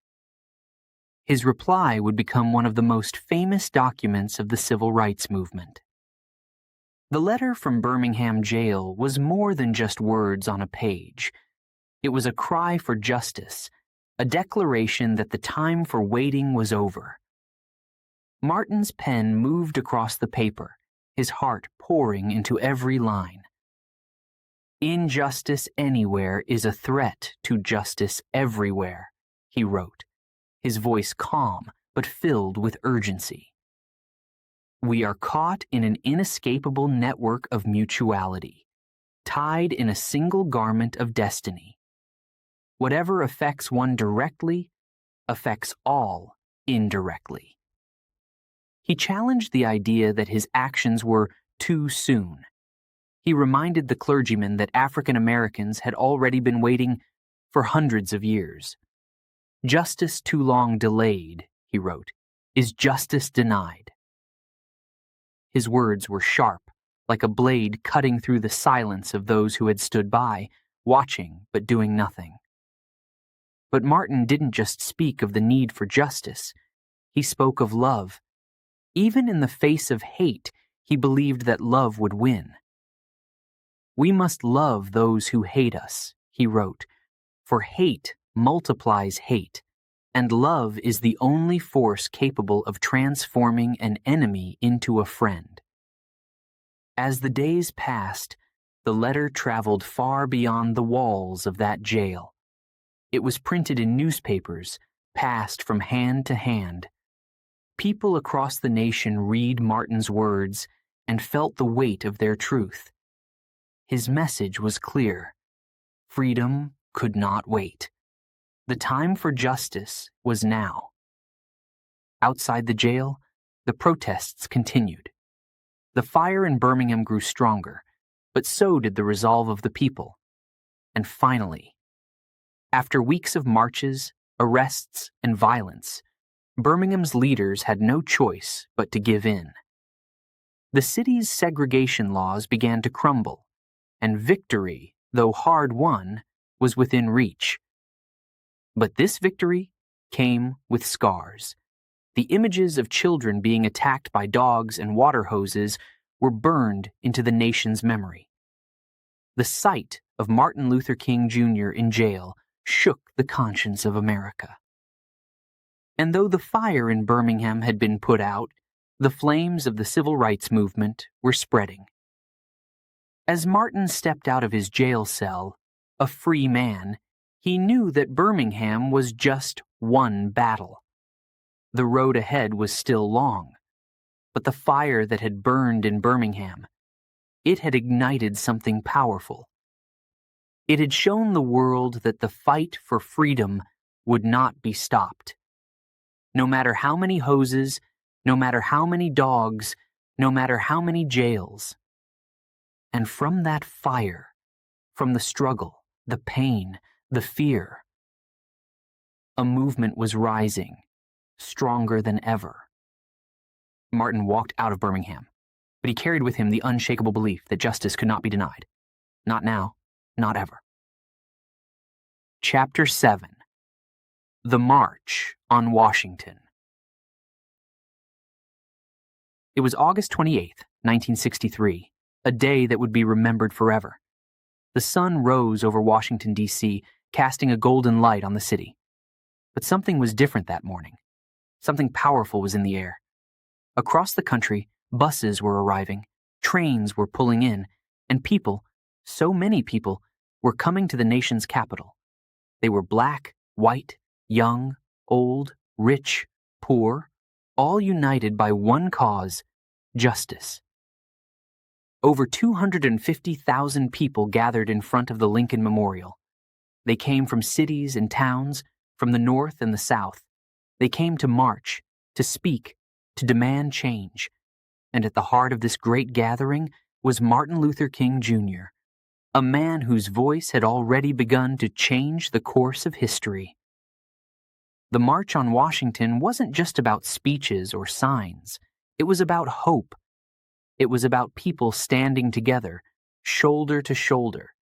His reply would become one of the most famous documents of the civil rights movement. The letter from Birmingham jail was more than just words on a page. It was a cry for justice a declaration that the time for waiting was over. Martin's pen moved across the paper, his heart pouring into every line. "Injustice anywhere is a threat to justice everywhere," he wrote, his voice calm but filled with urgency. "We are caught in an inescapable network of mutuality, tied in a single garment of destiny. Whatever affects one directly affects all indirectly." He challenged the idea that his actions were too soon. He reminded the clergyman that African Americans had already been waiting for hundreds of years. "Justice too long delayed," he wrote, "is justice denied." His words were sharp, like a blade cutting through the silence of those who had stood by, watching but doing nothing. But Martin didn't just speak of the need for justice. He spoke of love. Even in the face of hate, he believed that love would win. "We must love those who hate us," he wrote, "for hate multiplies hate, and love is the only force capable of transforming an enemy into a friend." As the days passed, the letter traveled far beyond the walls of that jail. It was printed in newspapers, passed from hand to hand. People across the nation read Martin's words and felt the weight of their truth. His message was clear. Freedom could not wait. The time for justice was now. Outside the jail, the protests continued. The fire in Birmingham grew stronger, but so did the resolve of the people. And finally, after weeks of marches, arrests, and violence, Birmingham's leaders had no choice but to give in. The city's segregation laws began to crumble, and victory, though hard won, was within reach. But this victory came with scars. The images of children being attacked by dogs and water hoses were burned into the nation's memory. The sight of Martin Luther King Jr. in jail shook the conscience of America. And though the fire in Birmingham had been put out, the flames of the civil rights movement were spreading. As Martin stepped out of his jail cell, a free man, he knew that Birmingham was just one battle. The road ahead was still long, but the fire that had burned in Birmingham, it had ignited something powerful. It had shown the world that the fight for freedom would not be stopped. No matter how many hoses, no matter how many dogs, no matter how many jails. And from that fire, from the struggle, the pain, the fear, a movement was rising, stronger than ever. Martin walked out of Birmingham, but he carried with him the unshakable belief that justice could not be denied. Not now, not ever. Chapter 7. The March on Washington. It was August 28th, 1963, a day that would be remembered forever. The sun rose over Washington, D.C., casting a golden light on the city. But something was different that morning. Something powerful was in the air. Across the country, buses were arriving, trains were pulling in, and people, so many people, were coming to the nation's capital. They were black, white, young, old, rich, poor, all united by one cause: justice. Over 250,000 people gathered in front of the Lincoln Memorial. They came from cities and towns, from the North and the South. They came to march, to speak, to demand change. And at the heart of this great gathering was Martin Luther King Jr., a man whose voice had already begun to change the course of history. The March on Washington wasn't just about speeches or signs. It was about hope. It was about people standing together, shoulder to shoulder,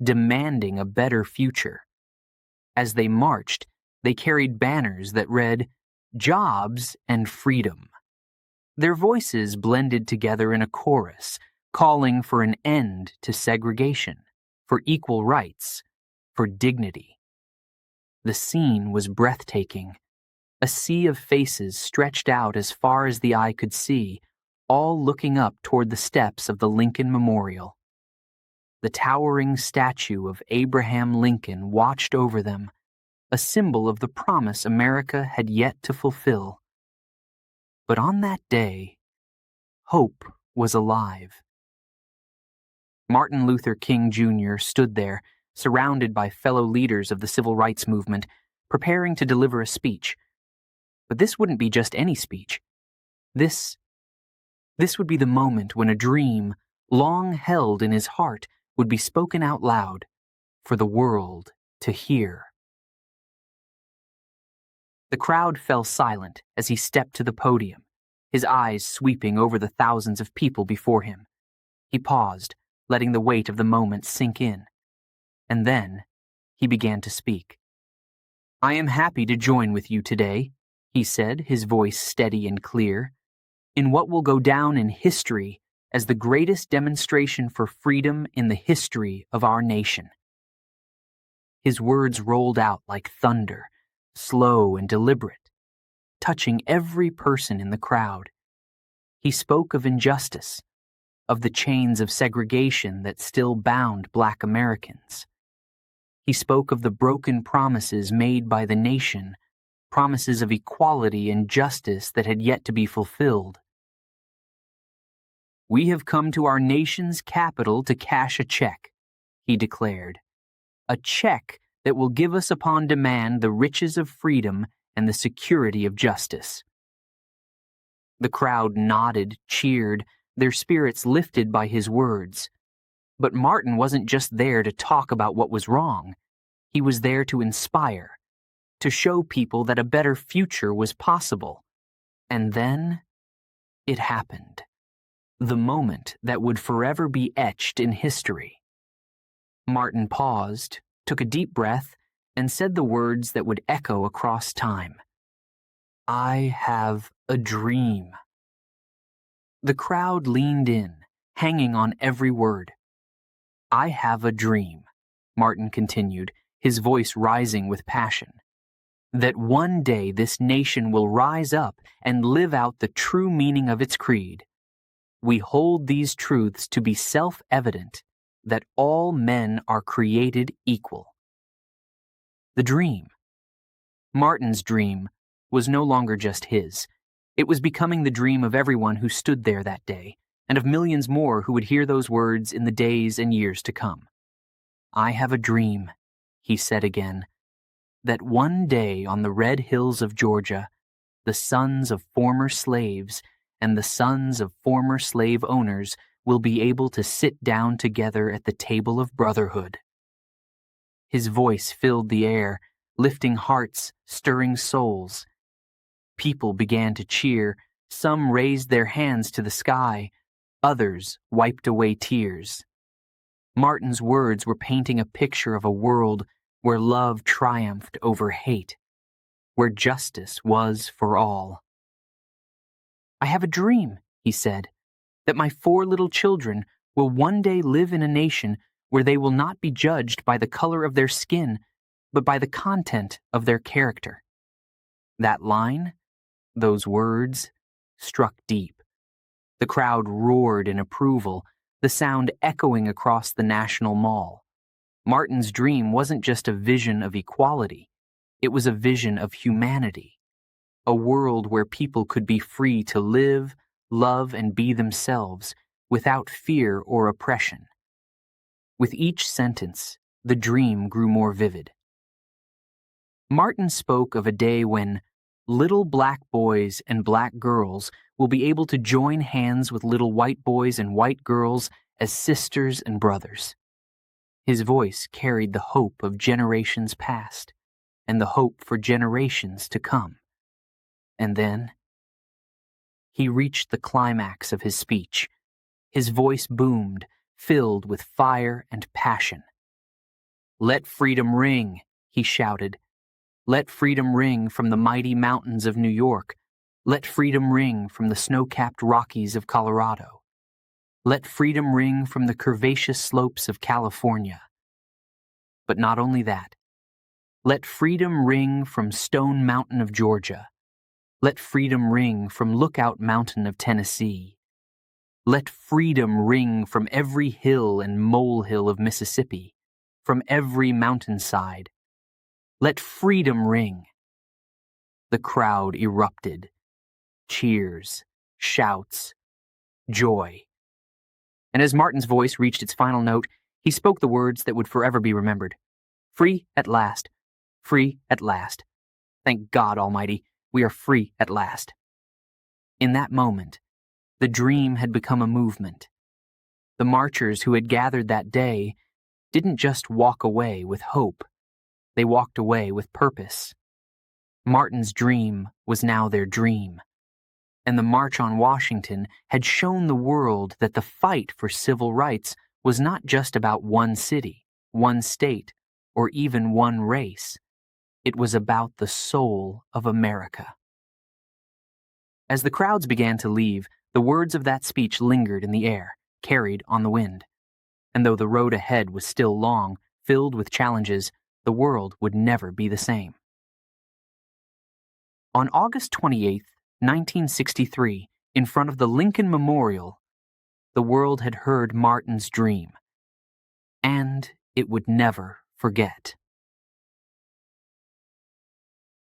demanding a better future. As they marched, they carried banners that read, "Jobs and Freedom." Their voices blended together in a chorus, calling for an end to segregation, for equal rights, for dignity. The scene was breathtaking. A sea of faces stretched out as far as the eye could see, all looking up toward the steps of the Lincoln Memorial. The towering statue of Abraham Lincoln watched over them, a symbol of the promise America had yet to fulfill. But on that day, hope was alive. Martin Luther King Jr. stood there, surrounded by fellow leaders of the civil rights movement, preparing to deliver a speech. But this wouldn't be just any speech. This would be the moment when a dream, long held in his heart, would be spoken out loud for the world to hear. The crowd fell silent as he stepped to the podium, his eyes sweeping over the thousands of people before him. He paused, letting the weight of the moment sink in. And then he began to speak. "I am happy to join with you today," he said, his voice steady and clear, "in what will go down in history as the greatest demonstration for freedom in the history of our nation." His words rolled out like thunder, slow and deliberate, touching every person in the crowd. He spoke of injustice, of the chains of segregation that still bound Black Americans. He spoke of the broken promises made by the nation, promises of equality and justice that had yet to be fulfilled. "We have come to our nation's capital to cash a check," he declared. "A check that will give us upon demand the riches of freedom and the security of justice." The crowd nodded, cheered, their spirits lifted by his words. But Martin wasn't just there to talk about what was wrong. He was there to inspire, to show people that a better future was possible. And then it happened. The moment that would forever be etched in history. Martin paused, took a deep breath, and said the words that would echo across time. "I have a dream." The crowd leaned in, hanging on every word. "I have a dream," Martin continued, his voice rising with passion, "that one day this nation will rise up and live out the true meaning of its creed. We hold these truths to be self-evident, that all men are created equal." The dream, Martin's dream, was no longer just his. It was becoming the dream of everyone who stood there that day, and of millions more who would hear those words in the days and years to come. "I have a dream," he said again, "that one day on the red hills of Georgia, the sons of former slaves and the sons of former slave owners will be able to sit down together at the table of brotherhood." His voice filled the air, lifting hearts, stirring souls. People began to cheer. Some raised their hands to the sky. Others wiped away tears. Martin's words were painting a picture of a world where love triumphed over hate, where justice was for all. "I have a dream," he said, "that my 4 little children will one day live in a nation where they will not be judged by the color of their skin, but by the content of their character." That line, those words, struck deep. The crowd roared in approval, the sound echoing across the National Mall. Martin's dream wasn't just a vision of equality, it was a vision of humanity, a world where people could be free to live, love, and be themselves without fear or oppression. With each sentence, the dream grew more vivid. Martin spoke of a day when little black boys and black girls will be able to join hands with little white boys and white girls as sisters and brothers. His voice carried the hope of generations past and the hope for generations to come. And then he reached the climax of his speech. His voice boomed, filled with fire and passion. "Let freedom ring," he shouted. "Let freedom ring from the mighty mountains of New York. Let freedom ring from the snow-capped Rockies of Colorado. Let freedom ring from the curvaceous slopes of California. But not only that. Let freedom ring from Stone Mountain of Georgia. Let freedom ring from Lookout Mountain of Tennessee. Let freedom ring from every hill and molehill of Mississippi, from every mountainside. Let freedom ring. The crowd erupted. Cheers, shouts, joy. And as Martin's voice reached its final note, he spoke the words that would forever be remembered. Free at last. Free at last. Thank God Almighty, we are free at last. In that moment, the dream had become a movement. The marchers who had gathered that day didn't just walk away with hope. They walked away with purpose. Martin's dream was now their dream. And the March on Washington had shown the world that the fight for civil rights was not just about one city, one state, or even one race. It was about the soul of America. As the crowds began to leave, the words of that speech lingered in the air, carried on the wind. And though the road ahead was still long, filled with challenges, the world would never be the same. On August 28, 1963, in front of the Lincoln Memorial, the world had heard Martin's dream, and it would never forget.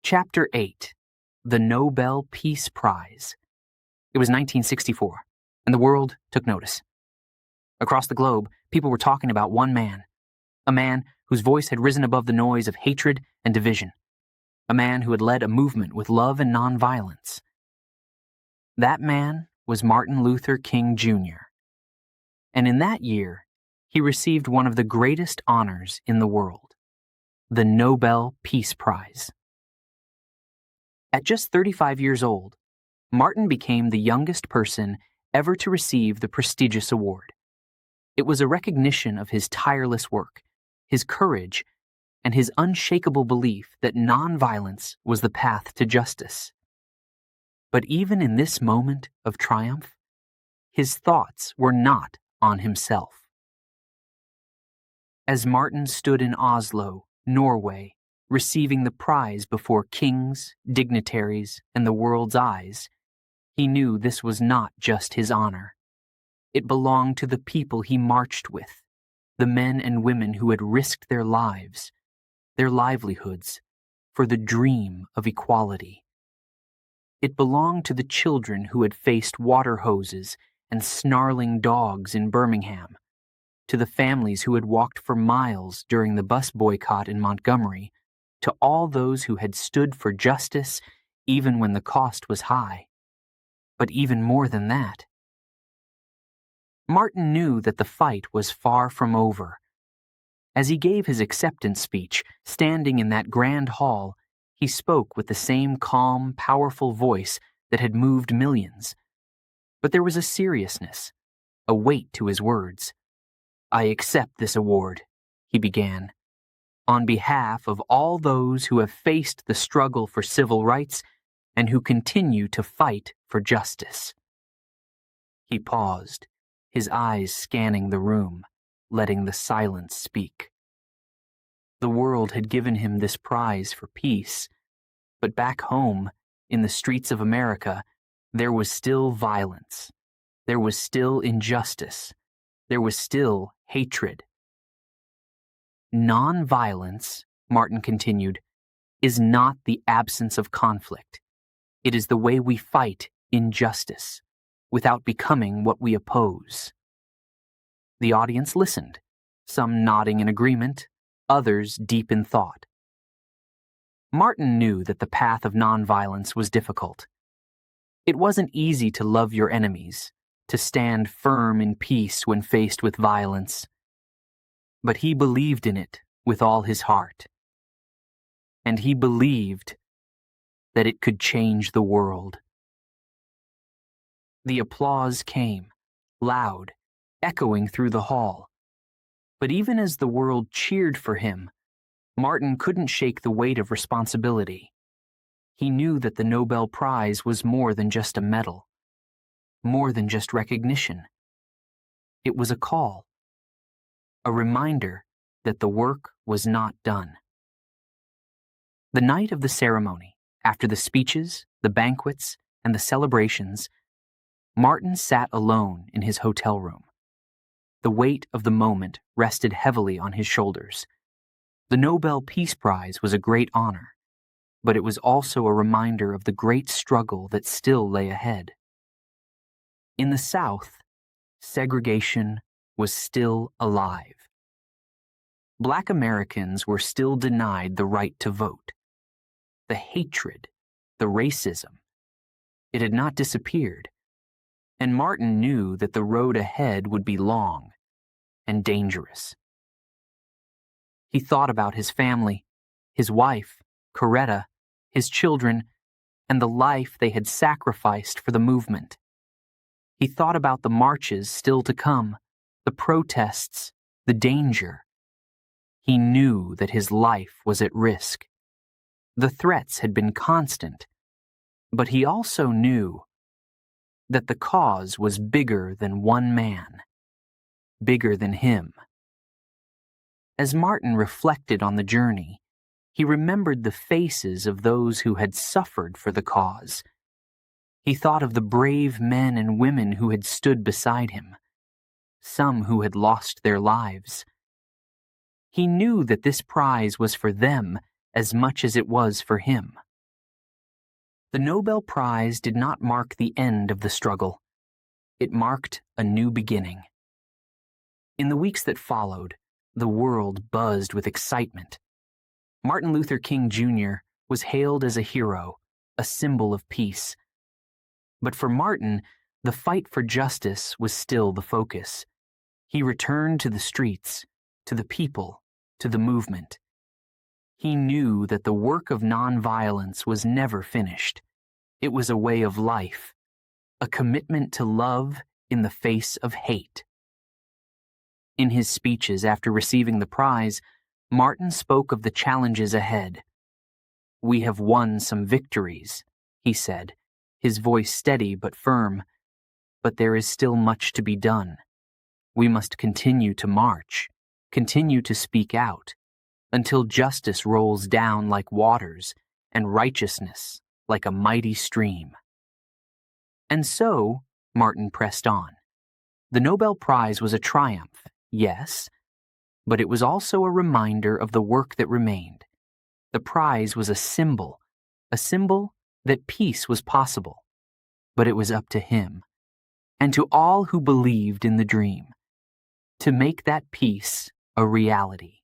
Chapter 8. The Nobel Peace Prize. It was 1964, and the world took notice. Across the globe, people were talking about one man, a man whose voice had risen above the noise of hatred and division, a man who had led a movement with love and nonviolence. That man was Martin Luther King, Jr. And in that year, he received one of the greatest honors in the world, the Nobel Peace Prize. At just 35 years old, Martin became the youngest person ever to receive the prestigious award. It was a recognition of his tireless work, his courage, and his unshakable belief that nonviolence was the path to justice. But even in this moment of triumph, his thoughts were not on himself. As Martin stood in Oslo, Norway, receiving the prize before kings, dignitaries, and the world's eyes, he knew this was not just his honor. It belonged to the people he marched with, the men and women who had risked their lives, their livelihoods, for the dream of equality. It belonged to the children who had faced water hoses and snarling dogs in Birmingham, to the families who had walked for miles during the bus boycott in Montgomery, to all those who had stood for justice even when the cost was high. But even more than that, Martin knew that the fight was far from over. As he gave his acceptance speech, standing in that grand hall, he spoke with the same calm, powerful voice that had moved millions. But there was a seriousness, a weight to his words. "I accept this award," he began, "on behalf of all those who have faced the struggle for civil rights and who continue to fight for justice." He paused, his eyes scanning the room, letting the silence speak. The world had given him this prize for peace, but back home, in the streets of America, there was still violence. There was still injustice. There was still hatred. Nonviolence, Martin continued, is not the absence of conflict. It is the way we fight injustice, without becoming what we oppose. The audience listened, some nodding in agreement, others deep in thought. Martin knew that the path of nonviolence was difficult. It wasn't easy to love your enemies, to stand firm in peace when faced with violence. But he believed in it with all his heart. And he believed that it could change the world. The applause came, loud, echoing through the hall. But even as the world cheered for him, Martin couldn't shake the weight of responsibility. He knew that the Nobel Prize was more than just a medal, more than just recognition. It was a call, a reminder that the work was not done. The night of the ceremony, after the speeches, the banquets, and the celebrations, Martin sat alone in his hotel room. The weight of the moment rested heavily on his shoulders. The Nobel Peace Prize was a great honor, but it was also a reminder of the great struggle that still lay ahead. In the South, segregation was still alive. Black Americans were still denied the right to vote. The hatred, the racism, it had not disappeared, and Martin knew that the road ahead would be long and dangerous. He thought about his family, his wife, Coretta, his children, and the life they had sacrificed for the movement. He thought about the marches still to come, the protests, the danger. He knew that his life was at risk. The threats had been constant, but he also knew that the cause was bigger than one man, bigger than him. As Martin reflected on the journey, he remembered the faces of those who had suffered for the cause. He thought of the brave men and women who had stood beside him, some who had lost their lives. He knew that this prize was for them as much as it was for him. The Nobel Prize did not mark the end of the struggle. It marked a new beginning. In the weeks that followed, the world buzzed with excitement. Martin Luther King Jr. was hailed as a hero, a symbol of peace. But for Martin, the fight for justice was still the focus. He returned to the streets, to the people, to the movement. He knew that the work of nonviolence was never finished. It was a way of life, a commitment to love in the face of hate. In his speeches after receiving the prize, Martin spoke of the challenges ahead. "We have won some victories," he said, his voice steady but firm. "But there is still much to be done. We must continue to march, continue to speak out, until justice rolls down like waters and righteousness like a mighty stream." And so, Martin pressed on. The Nobel Prize was a triumph, yes, but it was also a reminder of the work that remained. The prize was a symbol that peace was possible, but it was up to him, and to all who believed in the dream, to make that peace a reality.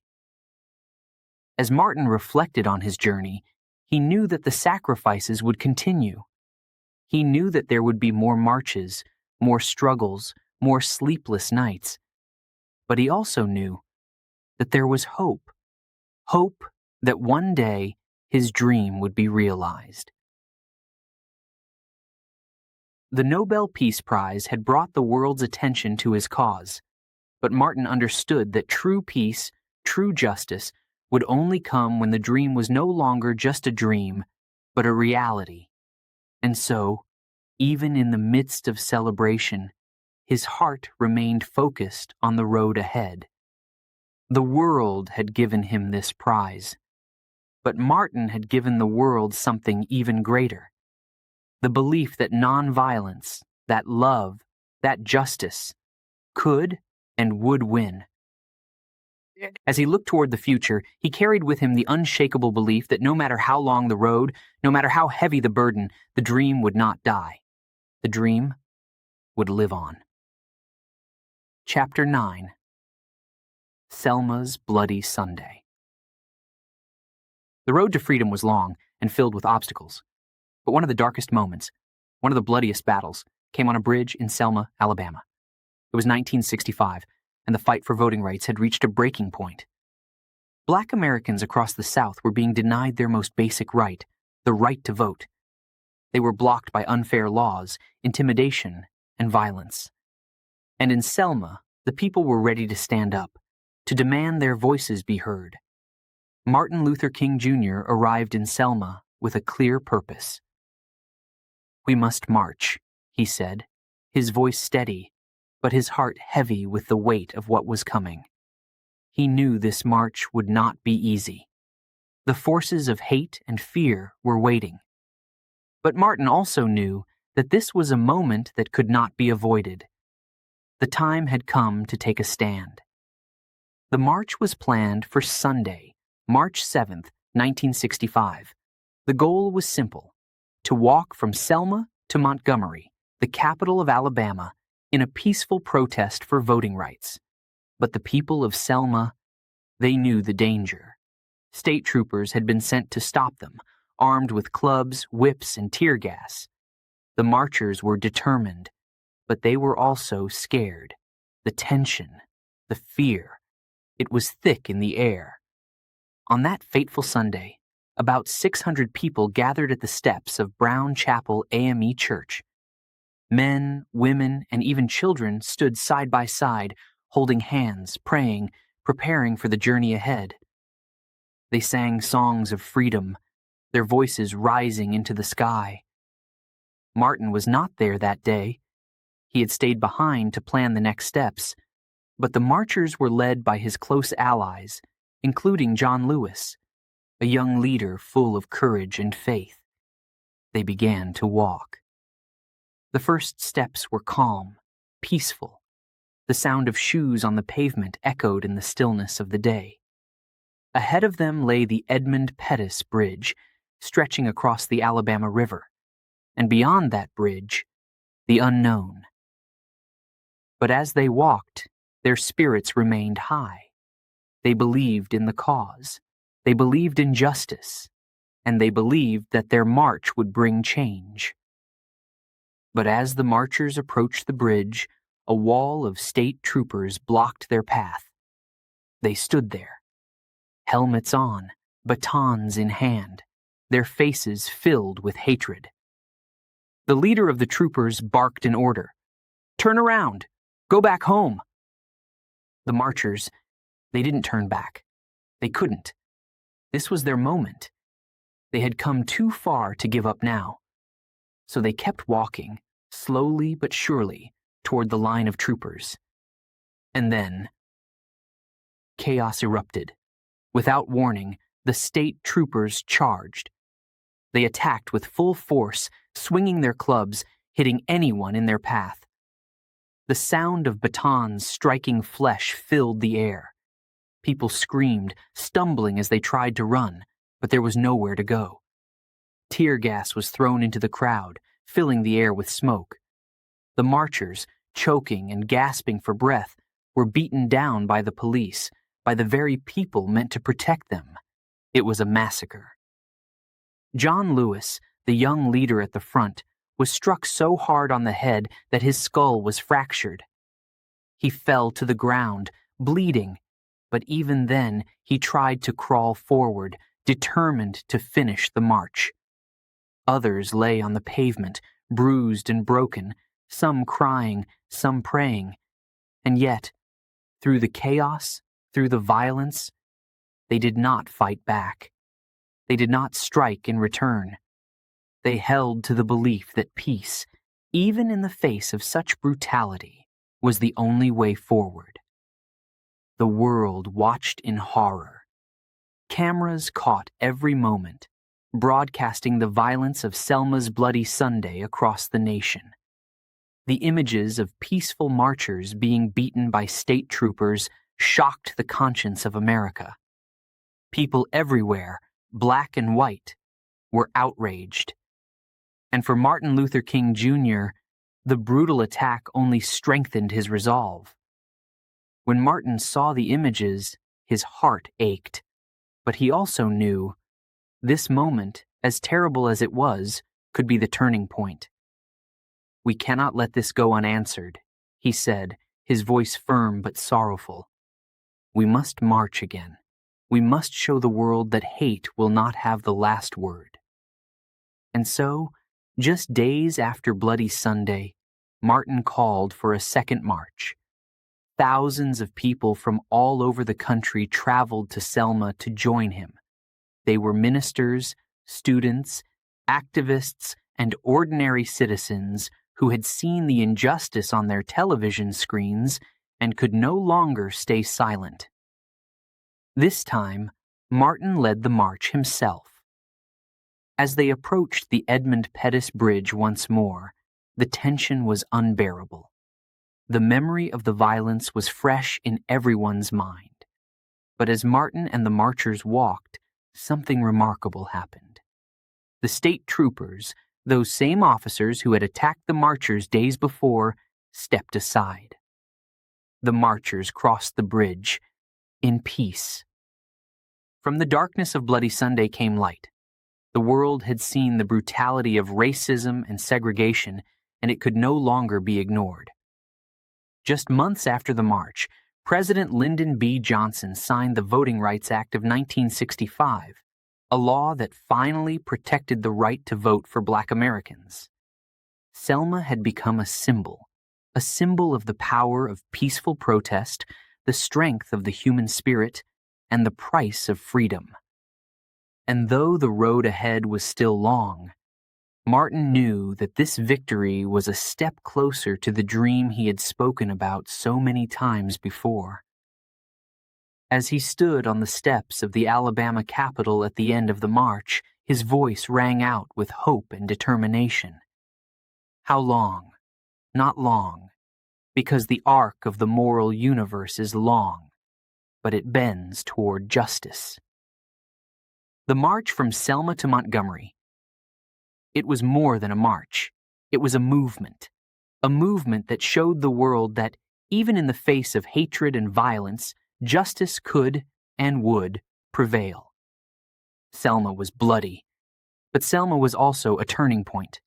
As Martin reflected on his journey, he knew that the sacrifices would continue. He knew that there would be more marches, more struggles, more sleepless nights. But he also knew that there was hope that one day his dream would be realized. The Nobel Peace Prize had brought the world's attention to his cause, but Martin understood that true peace, true justice, would only come when the dream was no longer just a dream, but a reality. And so, even in the midst of celebration, his heart remained focused on the road ahead. The world had given him this prize, but Martin had given the world something even greater: the belief that nonviolence, that love, that justice could and would win. As he looked toward the future, he carried with him the unshakable belief that no matter how long the road, no matter how heavy the burden, the dream would not die. The dream would live on. Chapter 9. Selma's Bloody Sunday. The road to freedom was long and filled with obstacles, but one of the darkest moments, one of the bloodiest battles, came on a bridge in Selma, Alabama. It was 1965, and the fight for voting rights had reached a breaking point. Black Americans across the South were being denied their most basic right, the right to vote. They were blocked by unfair laws, intimidation, and violence. And in Selma, the people were ready to stand up, to demand their voices be heard. Martin Luther King Jr. arrived in Selma with a clear purpose. "We must march," he said, his voice steady, but his heart heavy with the weight of what was coming. He knew this march would not be easy. The forces of hate and fear were waiting. But Martin also knew that this was a moment that could not be avoided. The time had come to take a stand. The march was planned for Sunday, March 7th, 1965. The goal was simple: to walk from Selma to Montgomery, the capital of Alabama, in a peaceful protest for voting rights. But the people of Selma, they knew the danger. State troopers had been sent to stop them, armed with clubs, whips, and tear gas. The marchers were determined, but they were also scared. The tension, the fear, it was thick in the air. On that fateful Sunday, about 600 people gathered at the steps of Brown Chapel AME Church. Men, women, and even children stood side by side, holding hands, praying, preparing for the journey ahead. They sang songs of freedom, their voices rising into the sky. Martin was not there that day. He had stayed behind to plan the next steps, but the marchers were led by his close allies, including John Lewis, a young leader full of courage and faith. They began to walk. The first steps were calm, peaceful. The sound of shoes on the pavement echoed in the stillness of the day. Ahead of them lay the Edmund Pettus Bridge, stretching across the Alabama River, and beyond that bridge, the unknown. But as they walked, their spirits remained high. They believed in the cause. They believed in justice, and they believed that their march would bring change. But as the marchers approached the bridge, a wall of state troopers blocked their path. They stood there, helmets on, batons in hand, their faces filled with hatred. The leader of the troopers barked an order. "Turn around! Go back home!" The marchers, they didn't turn back. They couldn't. This was their moment. They had come too far to give up now. So they kept walking, slowly but surely, toward the line of troopers. And then, chaos erupted. Without warning, the state troopers charged. They attacked with full force, swinging their clubs, hitting anyone in their path. The sound of batons striking flesh filled the air. People screamed, stumbling as they tried to run, but there was nowhere to go. Tear gas was thrown into the crowd, filling the air with smoke. The marchers, choking and gasping for breath, were beaten down by the police, by the very people meant to protect them. It was a massacre. John Lewis, the young leader at the front, was struck so hard on the head that his skull was fractured. He fell to the ground, bleeding, but even then he tried to crawl forward, determined to finish the march. Others lay on the pavement, bruised and broken, some crying, some praying. And yet, through the chaos, through the violence, they did not fight back. They did not strike in return. They held to the belief that peace, even in the face of such brutality, was the only way forward. The world watched in horror. Cameras caught every moment, broadcasting the violence of Selma's Bloody Sunday across the nation. The images of peaceful marchers being beaten by state troopers shocked the conscience of America. People everywhere, black and white, were outraged. And for Martin Luther King Jr., the brutal attack only strengthened his resolve. When Martin saw the images, his heart ached, but he also knew this moment, as terrible as it was, could be the turning point. "We cannot let this go unanswered," he said, his voice firm but sorrowful. "We must march again. We must show the world that hate will not have the last word." And so, just days after Bloody Sunday, Martin called for a second march. Thousands of people from all over the country traveled to Selma to join him. They were ministers, students, activists, and ordinary citizens who had seen the injustice on their television screens and could no longer stay silent. This time, Martin led the march himself. As they approached the Edmund Pettus Bridge once more, the tension was unbearable. The memory of the violence was fresh in everyone's mind. But as Martin and the marchers walked, something remarkable happened. The state troopers, those same officers who had attacked the marchers days before, stepped aside. The marchers crossed the bridge in peace. From the darkness of Bloody Sunday came light. The world had seen the brutality of racism and segregation, and it could no longer be ignored. Just months after the march, President Lyndon B. Johnson signed the Voting Rights Act of 1965, a law that finally protected the right to vote for Black Americans. Selma had become a symbol of the power of peaceful protest, the strength of the human spirit, and the price of freedom. And though the road ahead was still long, Martin knew that this victory was a step closer to the dream he had spoken about so many times before. As he stood on the steps of the Alabama Capitol at the end of the march, his voice rang out with hope and determination. How long? Not long, because the arc of the moral universe is long, but it bends toward justice. The march from Selma to Montgomery. It was more than a march. It was a movement that showed the world that, even in the face of hatred and violence, justice could and would prevail. Selma was bloody, but Selma was also a turning point.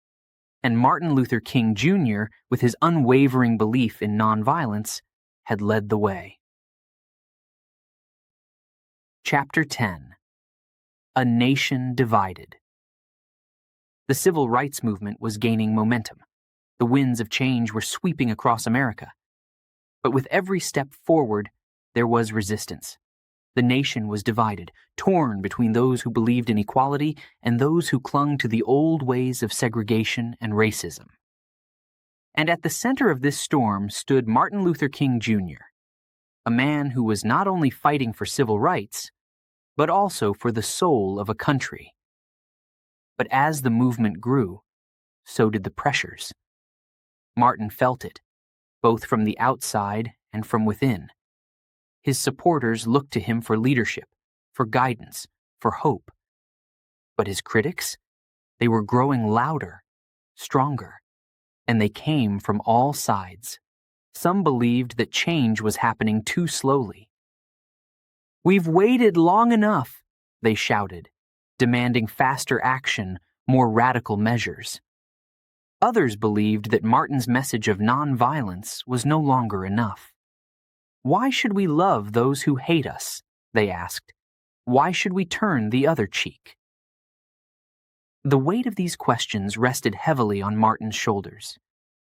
And Martin Luther King Jr., with his unwavering belief in nonviolence, had led the way. Chapter 10. A Nation Divided. The civil rights movement was gaining momentum. The winds of change were sweeping across America. But with every step forward, there was resistance. The nation was divided, torn between those who believed in equality and those who clung to the old ways of segregation and racism. And at the center of this storm stood Martin Luther King Jr., a man who was not only fighting for civil rights, but also for the soul of a country. But as the movement grew, so did the pressures. Martin felt it, both from the outside and from within. His supporters looked to him for leadership, for guidance, for hope. But his critics? They were growing louder, stronger, and they came from all sides. Some believed that change was happening too slowly. "We've waited long enough," they shouted, demanding faster action, more radical measures. Others believed that Martin's message of nonviolence was no longer enough. "Why should we love those who hate us?" they asked. "Why should we turn the other cheek?" The weight of these questions rested heavily on Martin's shoulders.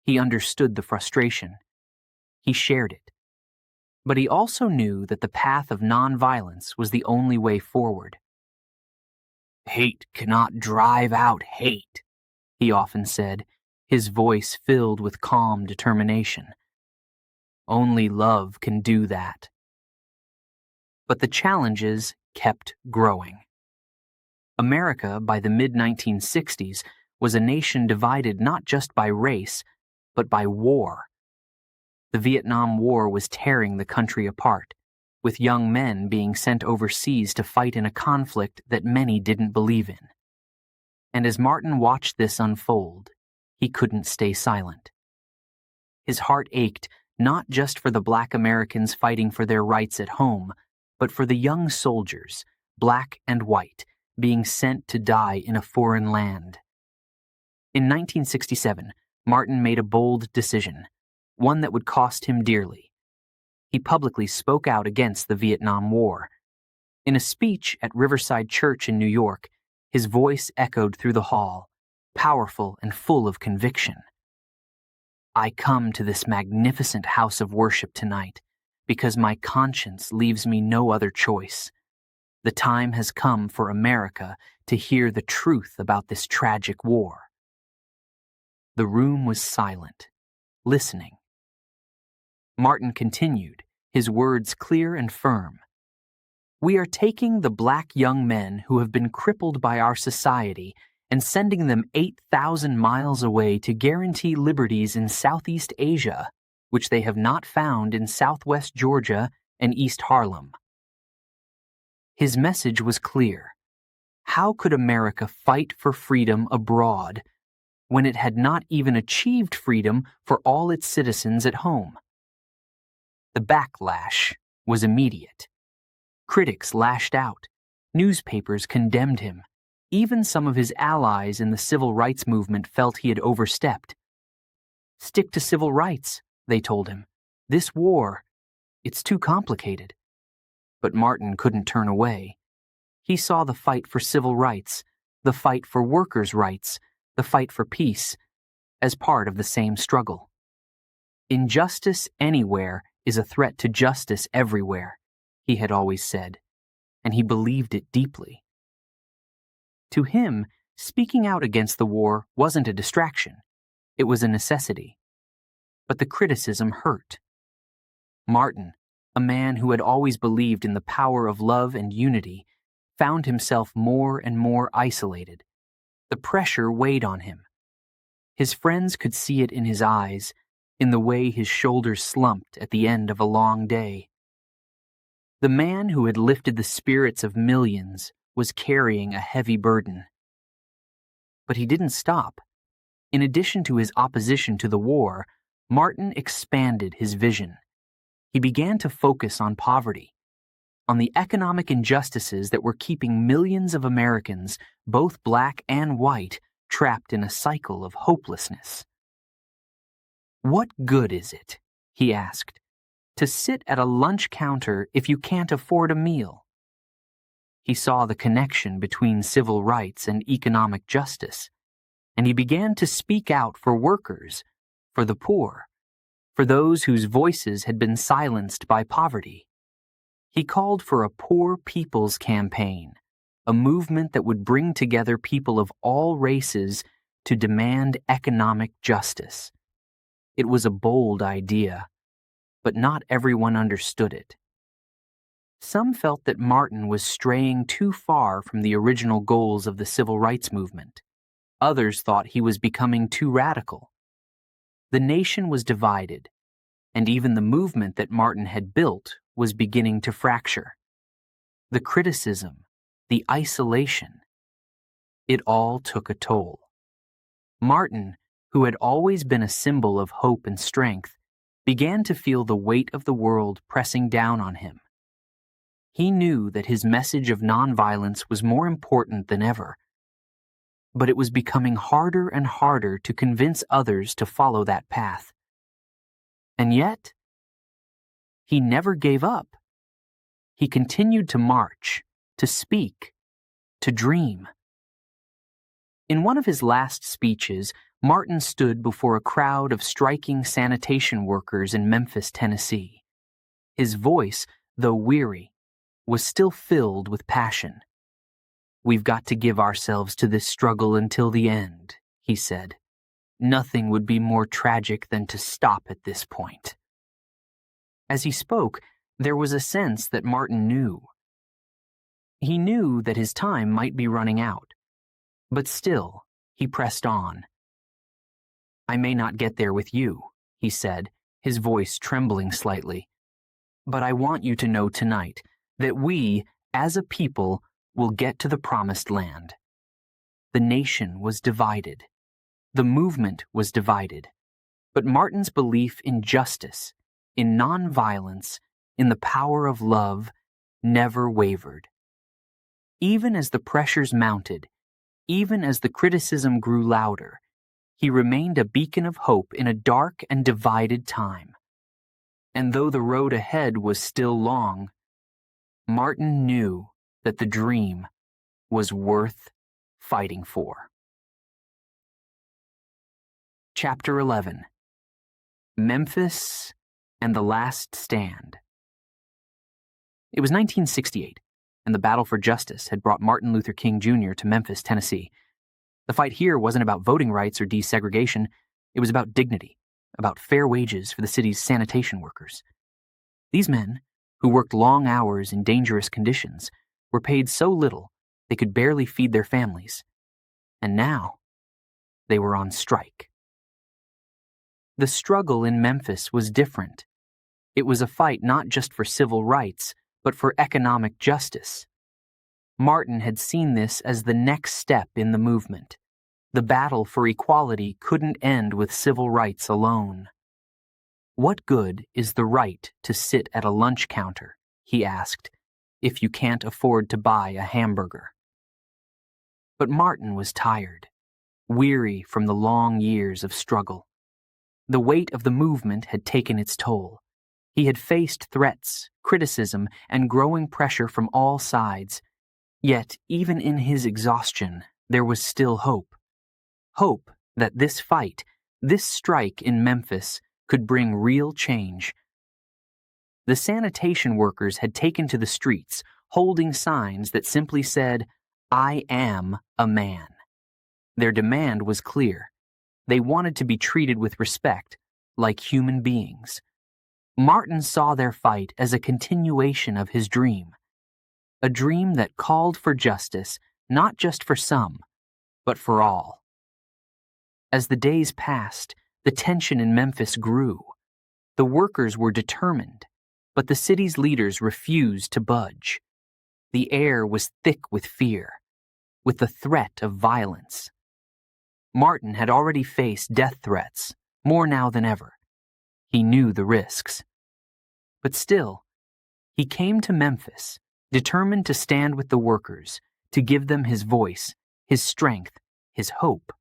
He understood the frustration. He shared it. But he also knew that the path of nonviolence was the only way forward. "Hate cannot drive out hate," he often said, his voice filled with calm determination. "Only love can do that." But the challenges kept growing. America, by the mid-1960s, was a nation divided not just by race, but by war. The Vietnam War was tearing the country apart, with young men being sent overseas to fight in a conflict that many didn't believe in. And as Martin watched this unfold, he couldn't stay silent. His heart ached not just for the Black Americans fighting for their rights at home, but for the young soldiers, black and white, being sent to die in a foreign land. In 1967, Martin made a bold decision, one that would cost him dearly. He publicly spoke out against the Vietnam War. In a speech at Riverside Church in New York, his voice echoed through the hall, powerful and full of conviction. "I come to this magnificent house of worship tonight because my conscience leaves me no other choice. The time has come for America to hear the truth about this tragic war." The room was silent, listening. Martin continued, his words clear and firm. We are taking the black young men who have been crippled by our society and sending them 8,000 miles away to guarantee liberties in Southeast Asia, which they have not found in Southwest Georgia and East Harlem. His message was clear. How could America fight for freedom abroad when it had not even achieved freedom for all its citizens at home? The backlash was immediate. Critics lashed out. Newspapers condemned him. Even some of his allies in the civil rights movement felt he had overstepped. Stick to civil rights, they told him. This war, it's too complicated. But Martin couldn't turn away. He saw the fight for civil rights, the fight for workers' rights, the fight for peace, as part of the same struggle. Injustice anywhere is a threat to justice everywhere, he had always said, and he believed it deeply. To him, speaking out against the war wasn't a distraction. It was a necessity. But the criticism hurt. Martin, a man who had always believed in the power of love and unity, found himself more and more isolated. The pressure weighed on him. His friends could see it in his eyes, in the way his shoulders slumped at the end of a long day. The man who had lifted the spirits of millions was carrying a heavy burden. But he didn't stop. In addition to his opposition to the war, Martin expanded his vision. He began to focus on poverty, on the economic injustices that were keeping millions of Americans, both black and white, trapped in a cycle of hopelessness. What good is it, he asked, to sit at a lunch counter if you can't afford a meal? He saw the connection between civil rights and economic justice, and he began to speak out for workers, for the poor, for those whose voices had been silenced by poverty. He called for a Poor People's Campaign, a movement that would bring together people of all races to demand economic justice. It was a bold idea, but not everyone understood it. Some felt that Martin was straying too far from the original goals of the civil rights movement. Others thought he was becoming too radical. The nation was divided, and even the movement that Martin had built was beginning to fracture. The criticism, the isolation, it all took a toll. Martin, who had always been a symbol of hope and strength, began to feel the weight of the world pressing down on him. He knew that his message of nonviolence was more important than ever, but it was becoming harder and harder to convince others to follow that path. And yet, he never gave up. He continued to march, to speak, to dream. In one of his last speeches, Martin stood before a crowd of striking sanitation workers in Memphis, Tennessee. His voice, though weary, was still filled with passion. "We've got to give ourselves to this struggle until the end," he said. "Nothing would be more tragic than to stop at this point." As he spoke, there was a sense that Martin knew. He knew that his time might be running out, but still, he pressed on. "I may not get there with you," he said, his voice trembling slightly, "but I want you to know tonight that we, as a people, will get to the promised land." The nation was divided. The movement was divided. But Martin's belief in justice, in nonviolence, in the power of love, never wavered. Even as the pressures mounted, even as the criticism grew louder, he remained a beacon of hope in a dark and divided time. And though the road ahead was still long, Martin knew that the dream was worth fighting for. Chapter 11. Memphis and the Last Stand. It was 1968, and the battle for justice had brought Martin Luther King Jr. to Memphis, Tennessee. The fight here wasn't about voting rights or desegregation. It was about dignity, about fair wages for the city's sanitation workers. These men, who worked long hours in dangerous conditions, were paid so little they could barely feed their families. And now, they were on strike. The struggle in Memphis was different. It was a fight not just for civil rights, but for economic justice. Martin had seen this as the next step in the movement. The battle for equality couldn't end with civil rights alone. "What good is the right to sit at a lunch counter," he asked, "if you can't afford to buy a hamburger?" But Martin was tired, weary from the long years of struggle. The weight of the movement had taken its toll. He had faced threats, criticism, and growing pressure from all sides. Yet, even in his exhaustion, there was still hope. Hope that this fight, this strike in Memphis, could bring real change. The sanitation workers had taken to the streets, holding signs that simply said, "I am a man." Their demand was clear. They wanted to be treated with respect, like human beings. Martin saw their fight as a continuation of his dream. A dream that called for justice, not just for some, but for all. As the days passed, the tension in Memphis grew. The workers were determined, but the city's leaders refused to budge. The air was thick with fear, with the threat of violence. Martin had already faced death threats, more now than ever. He knew the risks. But still, he came to Memphis, determined to stand with the workers, to give them his voice, his strength, his hope.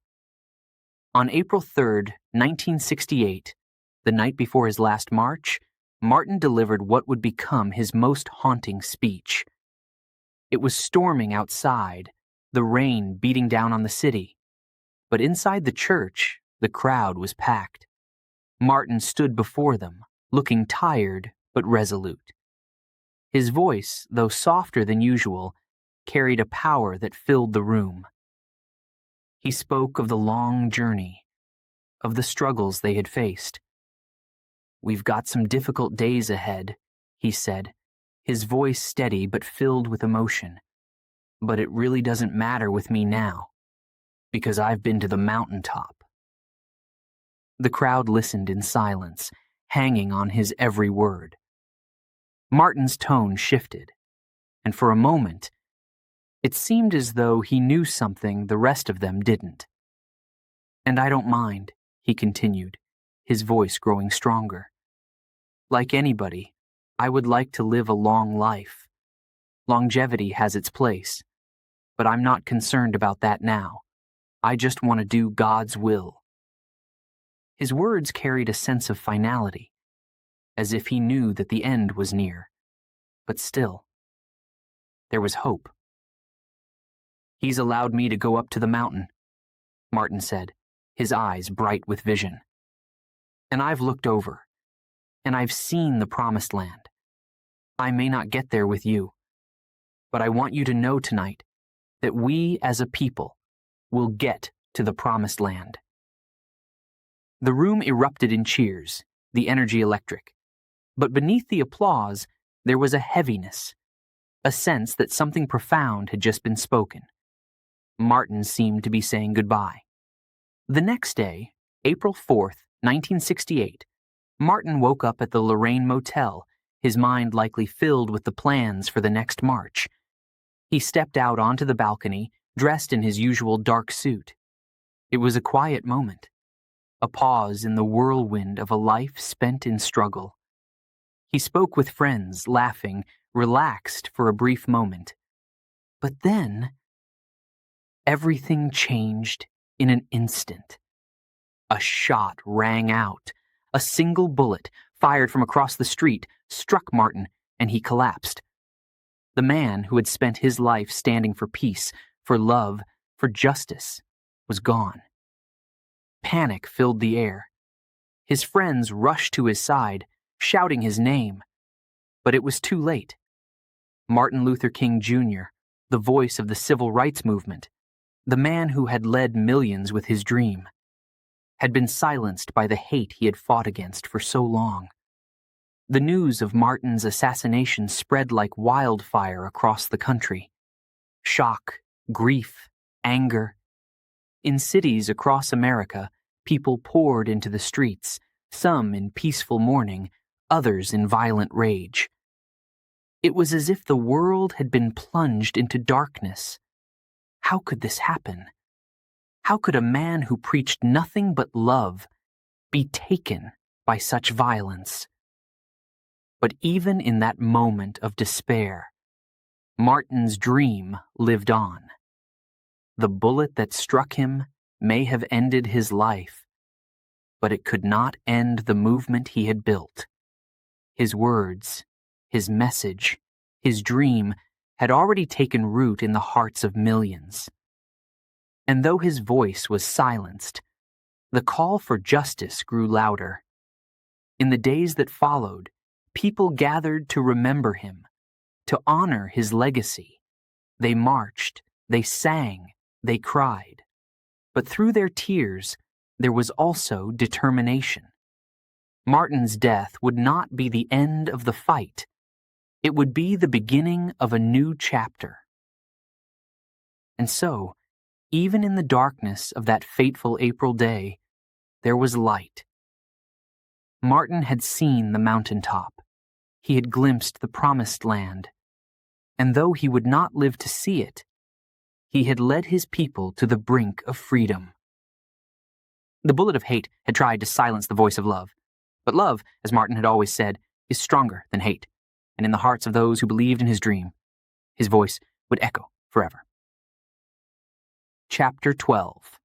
On April 3rd, 1968, the night before his last march, Martin delivered what would become his most haunting speech. It was storming outside, the rain beating down on the city. But inside the church, the crowd was packed. Martin stood before them, looking tired but resolute. His voice, though softer than usual, carried a power that filled the room. He spoke of the long journey, of the struggles they had faced. "We've got some difficult days ahead," he said, his voice steady but filled with emotion. "But it really doesn't matter with me now, because I've been to the mountaintop." The crowd listened in silence, hanging on his every word. Martin's tone shifted, and for a moment, it seemed as though he knew something the rest of them didn't. "And I don't mind," he continued, his voice growing stronger. "Like anybody, I would like to live a long life. Longevity has its place, but I'm not concerned about that now. I just want to do God's will." His words carried a sense of finality, as if he knew that the end was near. But still, there was hope. "He's allowed me to go up to the mountain," Martin said, his eyes bright with vision. "And I've looked over, and I've seen the promised land. I may not get there with you, but I want you to know tonight that we as a people will get to the promised land." The room erupted in cheers, the energy electric. But beneath the applause, there was a heaviness, a sense that something profound had just been spoken. Martin seemed to be saying goodbye. The next day, April 4th, 1968, Martin woke up at the Lorraine Motel, his mind likely filled with the plans for the next march. He stepped out onto the balcony, dressed in his usual dark suit. It was a quiet moment, a pause in the whirlwind of a life spent in struggle. He spoke with friends, laughing, relaxed for a brief moment. But then, everything changed in an instant. A shot rang out. A single bullet, fired from across the street, struck Martin, and he collapsed. The man who had spent his life standing for peace, for love, for justice, was gone. Panic filled the air. His friends rushed to his side, shouting his name. But it was too late. Martin Luther King Jr., the voice of the civil rights movement, the man who had led millions with his dream, had been silenced by the hate he had fought against for so long. The news of Martin's assassination spread like wildfire across the country. Shock, grief, anger. In cities across America, people poured into the streets, some in peaceful mourning, others in violent rage. It was as if the world had been plunged into darkness. How could this happen? How could a man who preached nothing but love be taken by such violence? But even in that moment of despair, Martin's dream lived on. The bullet that struck him may have ended his life, but it could not end the movement he had built. His words, his message, his dream had already taken root in the hearts of millions. And though his voice was silenced, the call for justice grew louder. In the days that followed, people gathered to remember him, to honor his legacy. They marched, they sang, they cried. But through their tears, there was also determination. Martin's death would not be the end of the fight. It would be the beginning of a new chapter. And so, even in the darkness of that fateful April day, there was light. Martin had seen the mountaintop. He had glimpsed the promised land. And though he would not live to see it, he had led his people to the brink of freedom. The bullet of hate had tried to silence the voice of love. But love, as Martin had always said, is stronger than hate. And in the hearts of those who believed in his dream, his voice would echo forever. Chapter 12.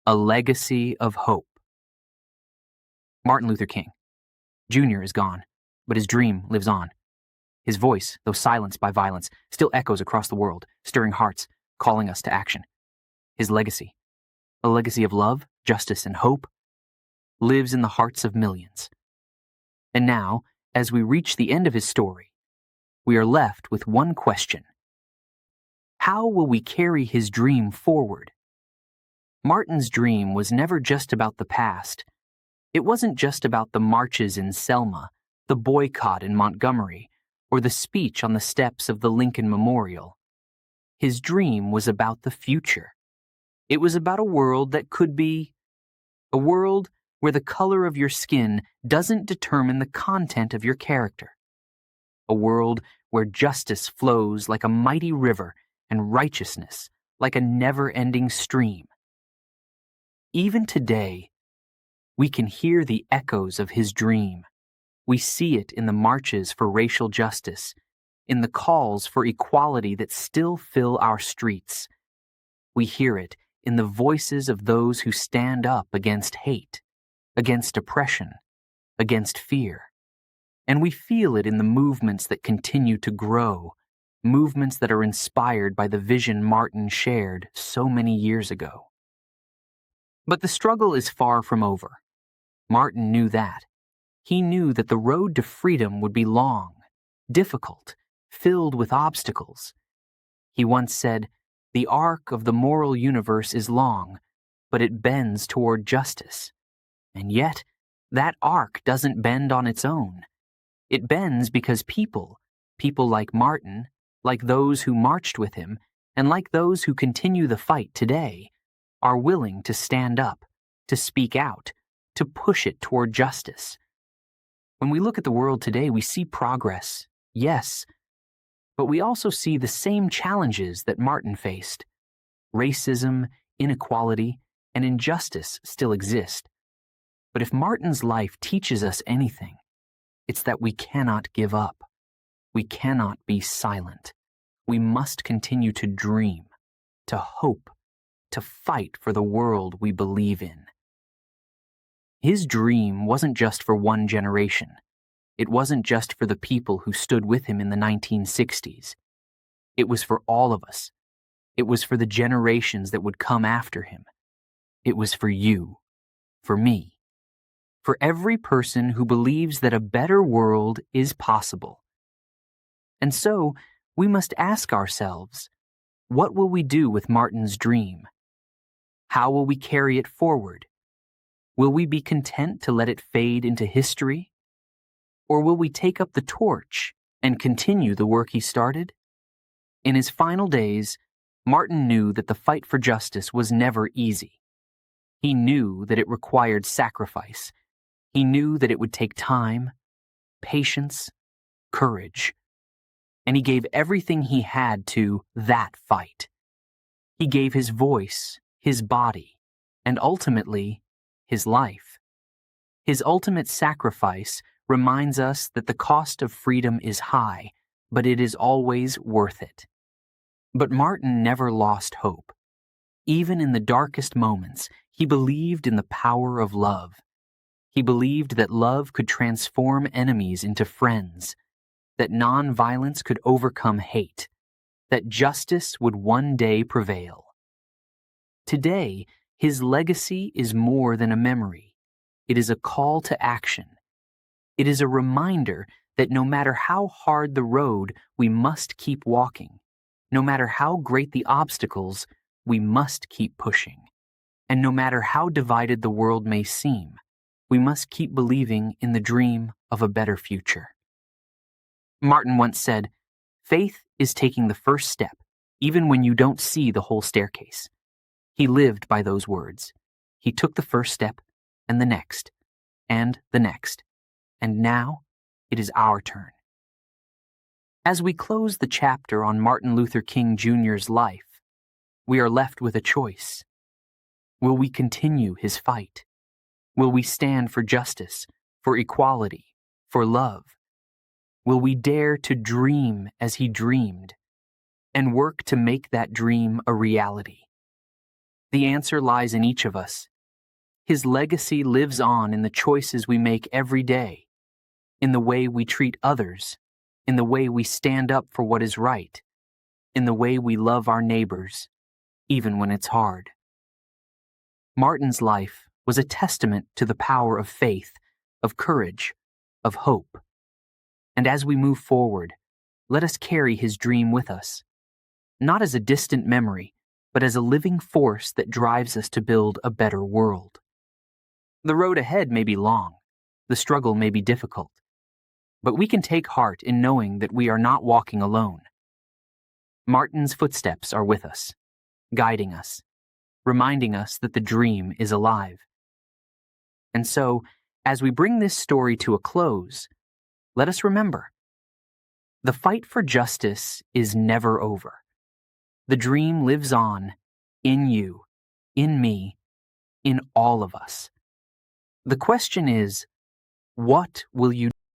A Legacy of Hope. Martin Luther King, Jr. is gone, but his dream lives on. His voice, though silenced by violence, still echoes across the world, stirring hearts, calling us to action. His legacy, a legacy of love, justice, and hope, lives in the hearts of millions. And now, as we reach the end of his story, we are left with one question. How will we carry his dream forward? Martin's dream was never just about the past. It wasn't just about the marches in Selma, the boycott in Montgomery, or the speech on the steps of the Lincoln Memorial. His dream was about the future. It was about a world that could be a world where the color of your skin doesn't determine the content of your character. A world where justice flows like a mighty river and righteousness like a never-ending stream. Even today, we can hear the echoes of his dream. We see it in the marches for racial justice, in the calls for equality that still fill our streets. We hear it in the voices of those who stand up against hate, against oppression, against fear. And we feel it in the movements that continue to grow, movements that are inspired by the vision Martin shared so many years ago. But the struggle is far from over. Martin knew that. He knew that the road to freedom would be long, difficult, filled with obstacles. He once said, "The arc of the moral universe is long, but it bends toward justice." And yet, that arc doesn't bend on its own. It bends because people like Martin, like those who marched with him, and like those who continue the fight today, are willing to stand up, to speak out, to push it toward justice. When we look at the world today, we see progress, yes, but we also see the same challenges that Martin faced. Racism, inequality, and injustice still exist. But if Martin's life teaches us anything, it's that we cannot give up. We cannot be silent. We must continue to dream, to hope, to fight for the world we believe in. His dream wasn't just for one generation. It wasn't just for the people who stood with him in the 1960s. It was for all of us. It was for the generations that would come after him. It was for you, for me, for every person who believes that a better world is possible. And so, we must ask ourselves, what will we do with Martin's dream? How will we carry it forward? Will we be content to let it fade into history? Or will we take up the torch and continue the work he started? In his final days, Martin knew that the fight for justice was never easy. He knew that it required sacrifice. He knew that it would take time, patience, courage. And he gave everything he had to that fight. He gave his voice, his body, and ultimately, his life. His ultimate sacrifice reminds us that the cost of freedom is high, but it is always worth it. But Martin never lost hope. Even in the darkest moments, he believed in the power of love. He believed that love could transform enemies into friends, that nonviolence could overcome hate, that justice would one day prevail. Today, his legacy is more than a memory. It is a call to action. It is a reminder that no matter how hard the road, we must keep walking. No matter how great the obstacles, we must keep pushing. And no matter how divided the world may seem, we must keep believing in the dream of a better future. Martin once said, "Faith is taking the first step, even when you don't see the whole staircase." He lived by those words. He took the first step, and the next, and the next. And now, it is our turn. As we close the chapter on Martin Luther King Jr.'s life, we are left with a choice. Will we continue his fight? Will we stand for justice, for equality, for love? Will we dare to dream as he dreamed, and work to make that dream a reality? The answer lies in each of us. His legacy lives on in the choices we make every day, in the way we treat others, in the way we stand up for what is right, in the way we love our neighbors, even when it's hard. Martin's life was a testament to the power of faith, of courage, of hope. And as we move forward, let us carry his dream with us, not as a distant memory, but as a living force that drives us to build a better world. The road ahead may be long, the struggle may be difficult, but we can take heart in knowing that we are not walking alone. Martin's footsteps are with us, guiding us, reminding us that the dream is alive. And so, as we bring this story to a close, let us remember, the fight for justice is never over. The dream lives on, in you, in me, in all of us. The question is, what will you do?